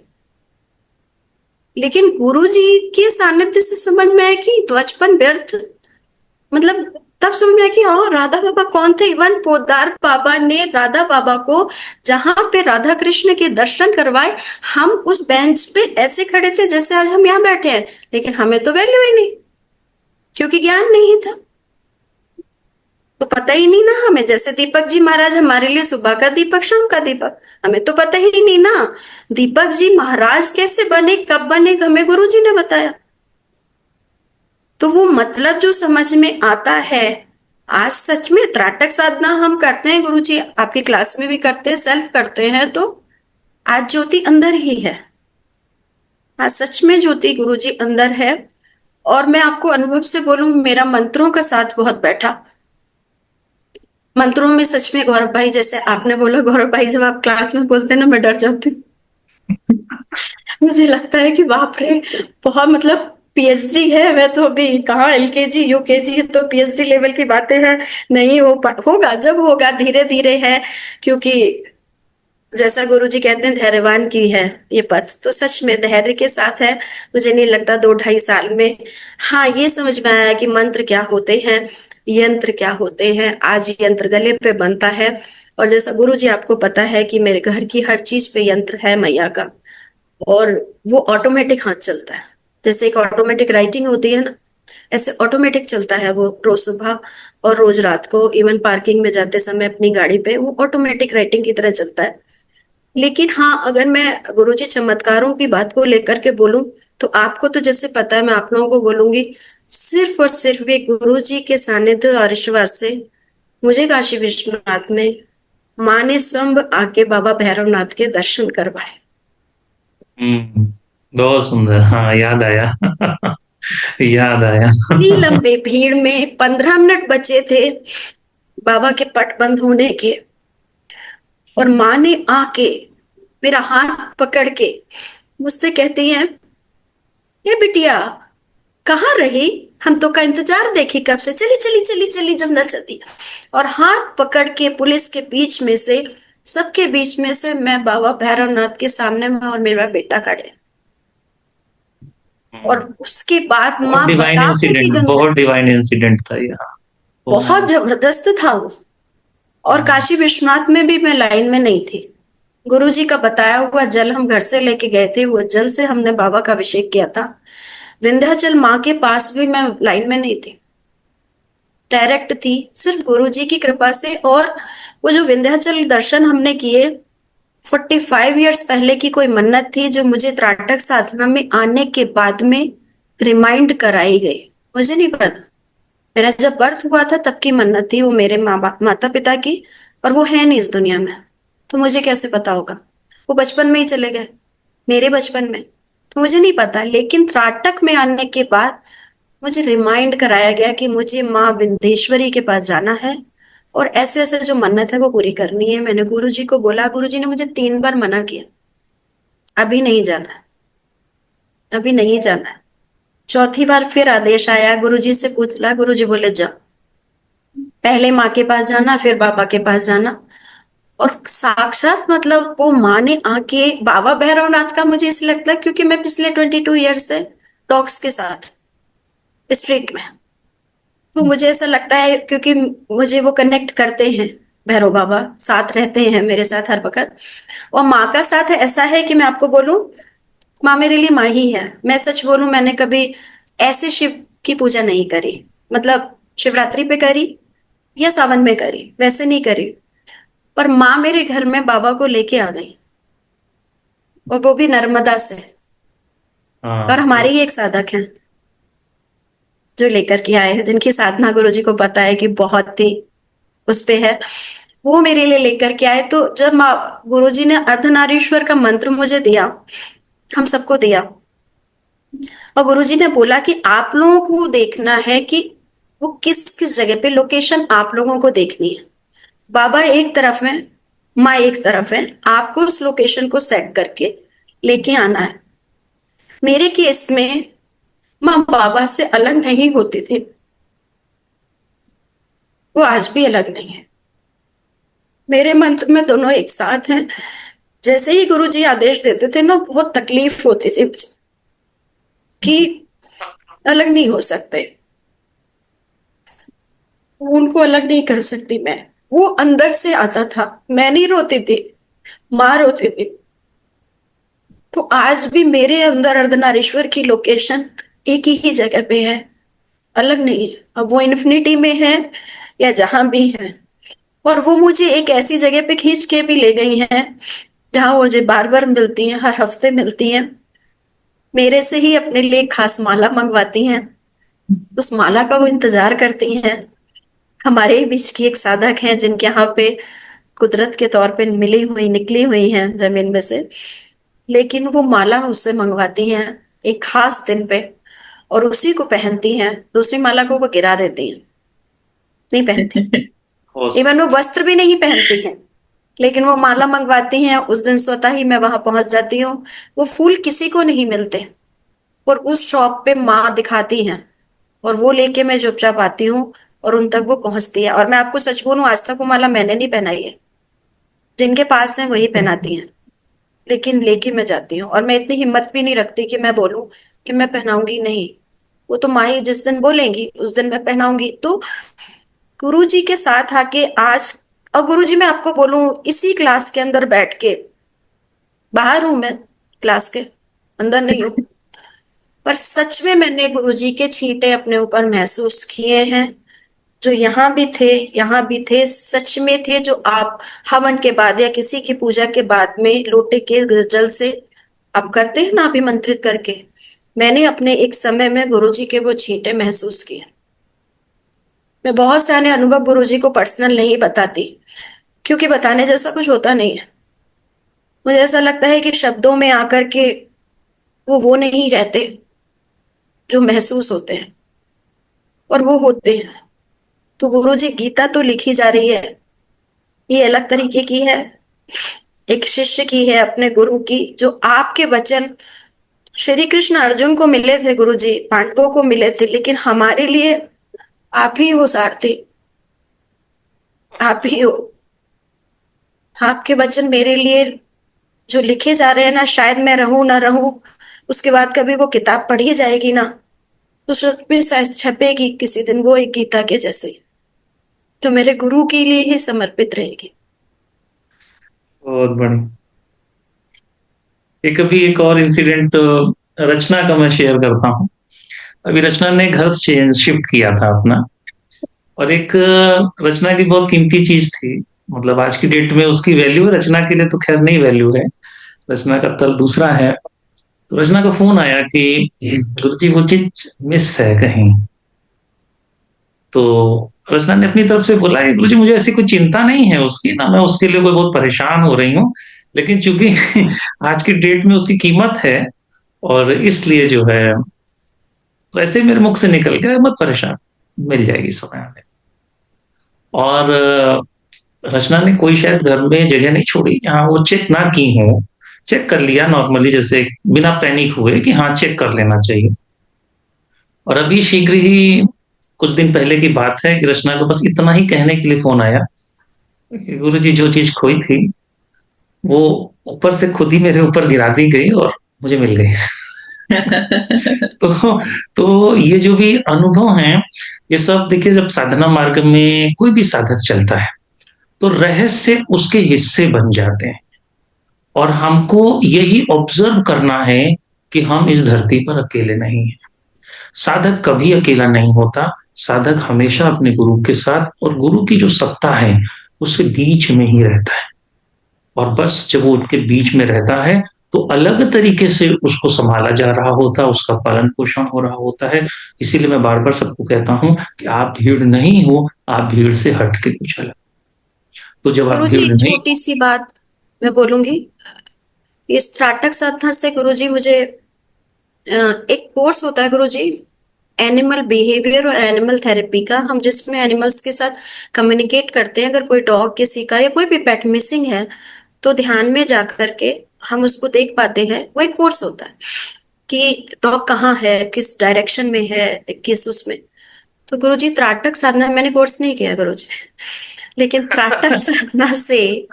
लेकिन गुरु जी के सानिध्य से समझ में आया कि बचपन व्यर्थ, मतलब तब समझ में आया कि राधा बाबा कौन थे। इवन पोदार बाबा ने राधा बाबा को जहां पे राधा कृष्ण के दर्शन करवाए, हम उस बेंच पे ऐसे खड़े थे जैसे आज हम यहाँ बैठे हैं, लेकिन हमें तो वैल्यू ही नहीं, क्योंकि ज्ञान नहीं था, तो पता ही नहीं ना हमें। जैसे दीपक जी महाराज हमारे लिए सुबह का दीपक, शाम का दीपक, हमें तो पता ही नहीं ना दीपक जी महाराज कैसे बने, कब बने, हमें गुरु जी ने बताया। तो वो मतलब जो समझ में आता है, आज सच में त्राटक साधना हम करते हैं, गुरु जी आपकी क्लास में भी करते हैं, सेल्फ करते हैं, तो आज ज्योति अंदर ही है। आज सच में ज्योति गुरु जी अंदर है। और मैं आपको अनुभव से बोलूं, मेरा मंत्रों का साथ बहुत बैठा। मंत्रों में सच में गौरव भाई, जैसे आपने बोला गौरव भाई, जब आप क्लास में बोलते हैं ना, मैं डर जाती हूँ। मुझे लगता है कि बाप रे, बहुत मतलब पीएचडी है, मैं तो अभी कहाँ एलकेजी यूकेजी, तो पीएचडी लेवल की बातें हैं, नहीं होगा जब होगा, धीरे धीरे है। क्योंकि जैसा गुरुजी कहते हैं धैर्यवान की है ये पथ, तो सच में धैर्य के साथ है। मुझे नहीं लगता 2-2.5 साल में हाँ ये समझ में आया कि मंत्र क्या होते हैं, यंत्र क्या होते हैं। आज यंत्र गले पे बनता है, और जैसा गुरुजी आपको पता है कि मेरे घर की हर चीज पे यंत्र है मैया का, और वो ऑटोमेटिक हाथ चलता है। जैसे एक ऑटोमेटिक राइटिंग होती है ना, ऐसे ऑटोमेटिक चलता है वो, रोज सुबह और रोज रात को, इवन पार्किंग में जाते समय अपनी गाड़ी पे वो ऑटोमेटिक राइटिंग की तरह चलता है। लेकिन हाँ, अगर मैं गुरुजी चमत्कारों की बात को लेकर के बोलूं, तो आपको तो जैसे पता है, मैं आप लोगों को बोलूंगी, सिर्फ और सिर्फ एक गुरुजी के सानिध्य और ईश्वर से मुझे काशी विश्वनाथ में माँ ने स्वयं आके बाबा भैरवनाथ के दर्शन करवाए। बहुत सुंदर, हाँ याद आया। याद आया। इतनी लंबी भीड़ में 15 मिनट बचे थे बाबा के पट बंद होने के, और माँ ने आके मेरा हाथ पकड़ के मुझसे कहती हैं, ये बिटिया कहाँ रही, हम तो का इंतजार देखी कब से, चली चली चली चली जंगल चली। और हाथ पकड़ के पुलिस के बीच में से, सबके बीच में से, मैं बाबा भैरवनाथ के सामने में और मेरा बेटा खड़े। और उसके बाद माँ डिवाइन बता के इंसिडेंट, बहुत डिवाइन इंसिडेंट था ये। बहुत जबरदस्त था वो। और काशी विश्वनाथ में भी मैं लाइन में नहीं थी, गुरुजी का बताया हुआ जल हम घर से लेके गए थे, वो जल से हमने बाबा का अभिषेक किया था। विंध्याचल माँ के पास भी मैं लाइन में नहीं थी, डायरेक्ट थी, सिर्फ गुरुजी की कृपा से। और वो जो विंध्याचल दर्शन हमने किए, 45 इयर्स पहले की कोई मन्नत थी, जो मुझे त्राटक साधना में आने के बाद में रिमाइंड कराई गई। मुझे नहीं पता, मेरा जब बर्थ हुआ था तब की मन्नत थी वो, मेरे माता पिता की, और वो है नहीं इस दुनिया में, तो मुझे कैसे पता होगा। वो बचपन में ही चले गए, मेरे बचपन में, तो मुझे नहीं पता। लेकिन त्राटक में आने के बाद मुझे रिमाइंड कराया गया कि मुझे माँ विंध्येश्वरी के पास जाना है, और ऐसे ऐसे जो मन्नत है वो पूरी करनी है। मैंने गुरुजी को बोला, गुरुजी ने मुझे 3 बार मना किया, अभी नहीं जाना है, अभी नहीं जाना है। चौथी बार फिर आदेश आया, गुरुजी से पूछला, गुरुजी बोले जा, पहले माँ के पास जाना, फिर बाबा के पास जाना। और साक्षात मतलब वो माँ ने आके, बाबा भैरवनाथ का मुझे इसलिए लगता है क्योंकि मैं पिछले 22 ईयर्स से डॉग्स के साथ स्ट्रीट में, तो मुझे ऐसा लगता है क्योंकि मुझे वो कनेक्ट करते हैं, भैरव बाबा साथ रहते हैं मेरे साथ हर वक्त। और माँ का साथ ऐसा है कि मैं आपको बोलूं, माँ मेरे लिए माँ ही है। मैं सच बोलूं, मैंने कभी ऐसे शिव की पूजा नहीं करी, मतलब शिवरात्रि पे करी या सावन में करी, वैसे नहीं करी। पर माँ मेरे घर में बाबा को लेके आ गई, और वो भी नर्मदा से। और हमारे ही एक साधक हैं जो लेकर के आए हैं, जिनकी साधना गुरुजी को पता है कि बहुत ही उस पे है, वो मेरे लिए लेकर के आए। तो जब गुरुजी ने अर्धनारीश्वर का मंत्र मुझे दिया, हम सबको दिया, और गुरुजी ने बोला कि आप लोगों को देखना है कि वो किस किस जगह पे, लोकेशन आप लोगों को देखनी है। बाबा एक तरफ में माँ एक तरफ है, आपको उस लोकेशन को सेट करके लेके आना है। मेरे केस में माँ बाबा से अलग नहीं होती थी, वो आज भी अलग नहीं है। मेरे मंत्र में दोनों एक साथ हैं। जैसे ही गुरुजी आदेश देते थे ना, बहुत तकलीफ होती थी मुझे कि अलग नहीं हो सकते, उनको अलग नहीं कर सकती मैं। वो अंदर से आता था, मैं नहीं रोती थी, माँ रोती थी। तो आज भी मेरे अंदर अर्धनारीश्वर की लोकेशन एक ही जगह पे है, अलग नहीं है। अब वो इन्फिनिटी में है या जहां भी है, और वो मुझे एक ऐसी जगह पे खींच के भी ले गई हैं जहां मुझे बार बार मिलती हैं, हर हफ्ते मिलती हैं। मेरे से ही अपने लिए खास माला मंगवाती हैं, उस माला का वो इंतजार करती हैं। हमारे ही बीच की एक साधक हैं जिनके यहाँ पे कुदरत के तौर पे मिली हुई निकली हुई हैं जमीन में से, लेकिन वो माला मुझसे मंगवाती हैं एक खास दिन पे, और उसी को पहनती हैं। दूसरी माला को वो गिरा देती हैं, नहीं पहनती। इवन वो वस्त्र भी नहीं पहनती हैं, लेकिन वो माला मंगवाती हैं। उस दिन स्वतः ही मैं वहां पहुंच जाती हूँ। वो फूल किसी को नहीं मिलते, और उस शॉप पे माँ दिखाती हैं, और वो लेके मैं चुपचाप आती हूँ, और उन तक वो पहुंचती है। और मैं आपको सच बोलूं, आज तक वो माला मैंने नहीं पहनाई है, जिनके पास है वही पहनाती हैं, लेकिन लेके मैं जाती हूँ। और मैं इतनी हिम्मत भी नहीं रखती कि मैं बोलूं कि मैं पहनाऊंगी, नहीं। वो तो माँ ही जिस दिन बोलेंगी उस दिन मैं पहनाऊंगी। तो गुरु जी के साथ आके आज, और गुरु जी मैं आपको बोलूं, इसी क्लास के अंदर बैठ के, बाहर हूं मैं, क्लास के अंदर नहीं हूं, पर सच में मैंने गुरु जी के छींटे अपने ऊपर महसूस किए हैं। जो यहाँ भी थे, यहाँ भी थे, सच में थे। जो आप हवन के बाद या किसी की पूजा के बाद में लोटे के जल से आप करते हैं ना अभिमंत्रित करके, मैंने अपने एक समय में गुरुजी के वो छींटे महसूस किए। मैं बहुत सारे अनुभव गुरुजी को पर्सनल नहीं बताती, क्योंकि बताने जैसा कुछ होता नहीं है। मुझे ऐसा लगता है कि शब्दों में आकर के वो नहीं रहते जो महसूस होते हैं, और वो होते हैं। तो गुरुजी, गीता तो लिखी जा रही है, ये अलग तरीके की है, एक शिष्य की है अपने गुरु की। जो आपके वचन श्री कृष्ण अर्जुन को मिले थे, गुरु जी पांडवों को मिले थे, लेकिन हमारे लिए आप ही हो सारथी, आप ही हो। आपके वचन मेरे लिए जो लिखे जा रहे हैं ना, शायद मैं रहूं ना रहूं, उसके बाद कभी वो किताब पढ़ी जाएगी ना, तो सच में शायद छपेगी किसी दिन वो एक गीता के जैसे, जो मेरे गुरु के लिए ही समर्पित रहेगी। बहुत बढ़िया। एक अभी एक और इंसिडेंट रचना का मैं शेयर करता हूँ। अभी रचना ने घर चेंज शिफ्ट किया था अपना, और एक रचना की बहुत कीमती चीज थी। मतलब आज की डेट में उसकी वैल्यू है, रचना के लिए तो खैर नहीं वैल्यू है, रचना का तल दूसरा है। तो रचना का फोन आया कि गुरु जी वो चीज मिस है कहीं। तो रचना ने अपनी तरफ से बोला कि गुरु जी मुझे ऐसी कोई चिंता नहीं है उसकी, ना मैं उसके लिए कोई बहुत परेशान हो रही हूँ, लेकिन चूंकि आज की डेट में उसकी कीमत है, और इसलिए जो है, तो ऐसे मेरे मुख से निकल गया, मत परेशान, मिल जाएगी समय आने। और रचना ने कोई शायद घर में जगह नहीं छोड़ी जहां वो चेक ना की हो। चेक कर लिया नॉर्मली, जैसे बिना पैनिक हुए कि हाँ चेक कर लेना चाहिए। और अभी शीघ्र ही कुछ दिन पहले की बात है कि रचना को बस इतना ही कहने के लिए फोन आया कि गुरु जी जो चीज खोई थी वो ऊपर से खुद ही मेरे ऊपर गिरा दी गई और मुझे मिल गई। तो ये जो भी अनुभव हैं, ये सब देखिए, जब साधना मार्ग में कोई भी साधक चलता है तो रहस्य उसके हिस्से बन जाते हैं, और हमको यही ऑब्जर्व करना है कि हम इस धरती पर अकेले नहीं हैं। साधक कभी अकेला नहीं होता, साधक हमेशा अपने गुरु के साथ, और गुरु की जो सत्ता है उसके बीच में ही रहता है। और बस जब वो उनके बीच में रहता है तो अलग तरीके से उसको संभाला जा रहा होता है, उसका पालन पोषण हो रहा होता है। इसीलिए मैं बार बार सबको कहता हूं कि आप भीड़ नहीं हो, आप भीड़ से हट के कुछ अलग। तो जब आप गुरु जी, भीड़ एक नहीं, छोटी सी बात मैं बोलूंगी। इस त्राटक साधना से गुरु जी मुझे एक कोर्स होता है गुरु जी, एनिमल बिहेवियर और एनिमल थेरेपी का, हम जिसमें एनिमल्स के साथ कम्युनिकेट करते हैं। अगर कोई डॉग किसी का या कोई भी पेट मिसिंग है तो ध्यान में जा करके हम उसको देख पाते हैं। वो एक कोर्स होता है कि डॉग कहाँ है, किस डायरेक्शन में है, किस उसमें। तो गुरुजी त्राटक साधना, मैंने कोर्स नहीं किया गुरुजी, लेकिन त्राटक साधना से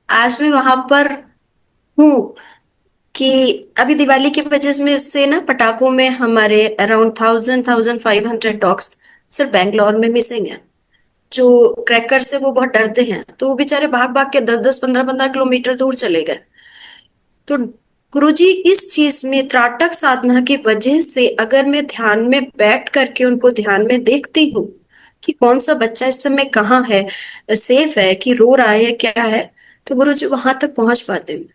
आज मैं वहां पर हूँ कि अभी दिवाली की वजह में से ना पटाखों में हमारे अराउंड 1500 डॉग्स सिर्फ बैंगलोर में मिसिंग है। जो क्रैकर से वो बहुत डरते हैं, तो वो बेचारे भाग भाग के 10-10, 15-15 किलोमीटर दूर चले गए। तो गुरुजी इस चीज में त्राटक साधना की वजह से अगर मैं ध्यान में बैठ करके उनको ध्यान में देखती हूँ कि कौन सा बच्चा इस समय कहाँ है, सेफ है कि रो रहा है, क्या है, तो गुरुजी वहां तक पहुंच पाते हैं।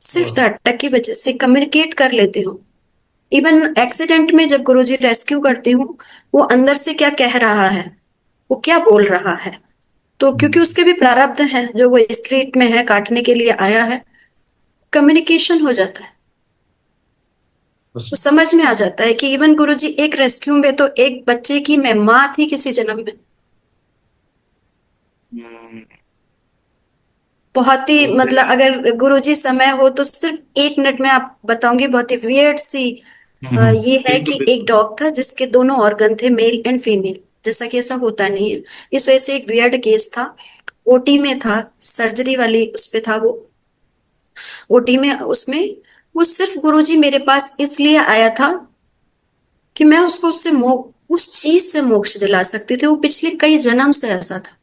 सिर्फ त्राटक की वजह से कम्युनिकेट कर लेती हूँ। इवन एक्सीडेंट में जब गुरुजी रेस्क्यू करती हूँ, वो अंदर से क्या कह रहा है, वो क्या बोल रहा है, तो क्योंकि उसके भी प्रारब्ध हैं, जो वो स्ट्रीट में है, काटने के लिए आया है, कम्युनिकेशन हो जाता है। वो समझ में आ जाता है कि इवन गुरुजी एक रेस्क्यू में तो एक बच्चे की मैं माँ थी किसी जन्म में। बहुत ही मतलब अगर गुरुजी समय हो तो सिर्फ 1 मिनट में आप बताऊंगी। बहुत ही वियर्ड सी ये है कि एक डॉग था जिसके दोनों ऑर्गन थे, मेल एंड फीमेल, जैसा कि ऐसा होता नहीं है। इस वजह से एक वियर्ड केस था, ओटी में था, सर्जरी वाली उस पे था वो, ओटी में। उसमें वो सिर्फ गुरुजी मेरे पास इसलिए आया था कि मैं उसको उससे उस चीज से मोक्ष दिला सकती थी। वो पिछले कई जन्म से ऐसा था,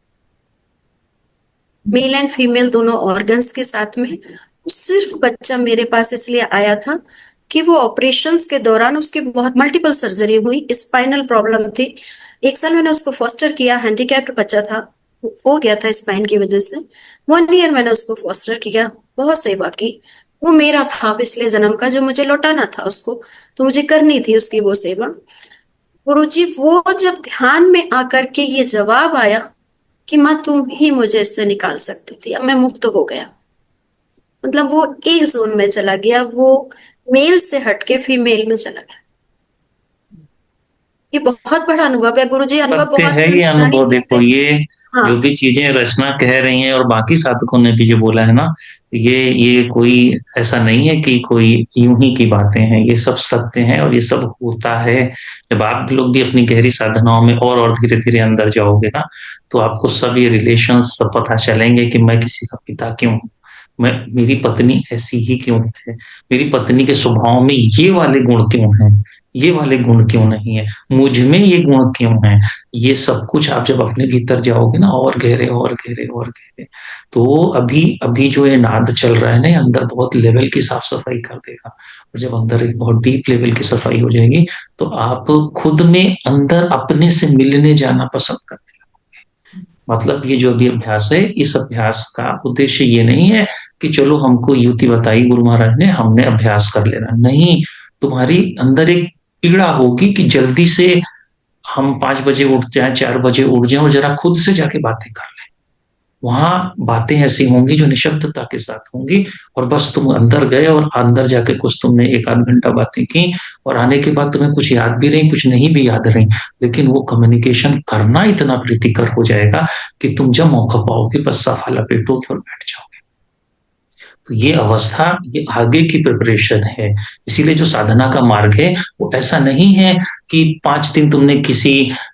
मेल एंड फीमेल दोनों ऑर्गन्स के साथ में। सिर्फ बच्चा मेरे पास इसलिए आया था कि वो ऑपरेशंस के दौरान उसकी बहुत मल्टीपल सर्जरी हुई, स्पाइनल प्रॉब्लम थी। 1 साल मैंने उसको फॉस्टर किया, हैंडीकैप्ड बच्चा था, हो गया था स्पाइन की वजह से। 1 ईयर मैंने उसको फॉस्टर किया, बहुत सेवा की। वो मेरा था पिछले जन्म का, जो मुझे लौटाना था उसको, तो मुझे करनी थी उसकी वो सेवा। गुरुजी वो जब ध्यान में आकर के ये जवाब आया कि माँ तुम ही मुझे इससे निकाल सकती थी, अब मैं मुक्त हो गया। मतलब वो एक जोन में चला गया, वो मेल से हटके फीमेल में चला गया। ये बहुत बड़ा अनुभव है गुरुजी, अनुभव सत्य बहुत है ये बता नहीं अनुभव। सकते। देखो ये हाँ, जो भी चीजें रचना कह रही हैं और बाकी साधकों ने भी जो बोला है ना, ये कोई ऐसा नहीं है कि कोई यूं ही की बातें हैं, ये सब सत्य है और ये सब होता है। जब आप लोग भी अपनी गहरी साधनाओं में और धीरे धीरे अंदर जाओगे ना, तो आपको सब ये रिलेशंस सब पता चलेंगे कि मैं किसी का पिता क्यों हूँ, मैं, मेरी पत्नी ऐसी ही क्यों है, मेरी पत्नी के स्वभाव में ये वाले गुण क्यों हैं, ये वाले गुण क्यों नहीं है, मुझ में ये गुण क्यों है। ये सब कुछ आप जब अपने भीतर जाओगे ना, और गहरे और गहरे और गहरे, तो अभी अभी जो ये नाद चल रहा है ना, ये अंदर बहुत लेवल की साफ सफाई कर देगा। और जब अंदर एक बहुत डीप लेवल की सफाई हो जाएगी, तो आप खुद में अंदर अपने से मिलने जाना पसंद करते। मतलब ये जो अभी अभ्यास है, इस अभ्यास का उद्देश्य ये नहीं है कि चलो हमको युक्ति बताई गुरु महाराज ने, हमने अभ्यास कर लेना, नहीं। तुम्हारी अंदर एक पीड़ा होगी कि जल्दी से हम 5 बजे उठ जाएं, 4 बजे उठ जाएं और जरा खुद से जाके बातें कर लें। वहां बातें ऐसी होंगी जो निशब्दता के साथ होंगी, और बस तुम अंदर गए और अंदर जाके कुछ तुमने 1 आध घंटा बातें की, और आने के बाद तुम्हें कुछ याद भी रही, कुछ नहीं भी याद रही, लेकिन वो कम्युनिकेशन करना इतना प्रीतिकर हो जाएगा कि तुम जब मौका पाओगे बस साफा लपेटोगे और बैठ जाओगे। तो ये अवस्था, ये आगे की प्रिपरेशन है। इसीलिए जो साधना का मार्ग है वो ऐसा नहीं है कि 5 दिन तुमने किसी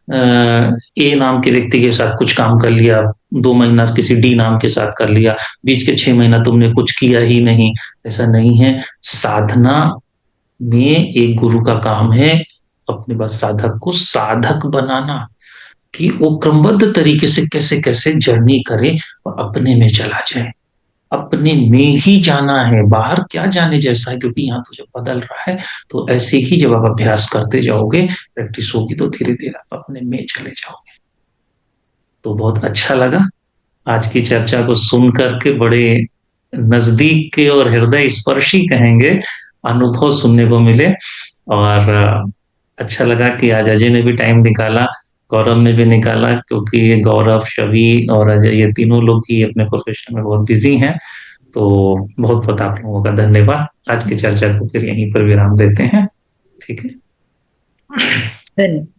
ए नाम के व्यक्ति के साथ कुछ काम कर लिया, 2 महीना किसी डी नाम के साथ कर लिया, बीच के 6 महीना तुमने कुछ किया ही नहीं। ऐसा नहीं है। साधना में एक गुरु का काम है अपने बस साधक को साधक बनाना, कि वो क्रमबद्ध तरीके से कैसे कैसे जर्नी करे और अपने में चला जाए। अपने में ही जाना है, बाहर क्या जाने जैसा है, क्योंकि यहाँ तो जब बदल रहा है, तो ऐसे ही जब आप अभ्यास करते जाओगे, प्रैक्टिस होगी, तो धीरे धीरे आप अपने में चले जाओगे। तो बहुत अच्छा लगा आज की चर्चा को सुन करके, बड़े नजदीक के और हृदय स्पर्शी कहेंगे अनुभव सुनने को मिले। और अच्छा लगा कि आज अजय ने भी टाइम निकाला, गौरव ने भी निकाला, क्योंकि गौरव, शवि और अजय ये तीनों लोग ही अपने प्रोफेशन में बहुत बिजी हैं। तो बहुत बहुत आप लोगों का धन्यवाद। आज की चर्चा को फिर यहीं पर विराम देते हैं। ठीक है। धन्यवाद।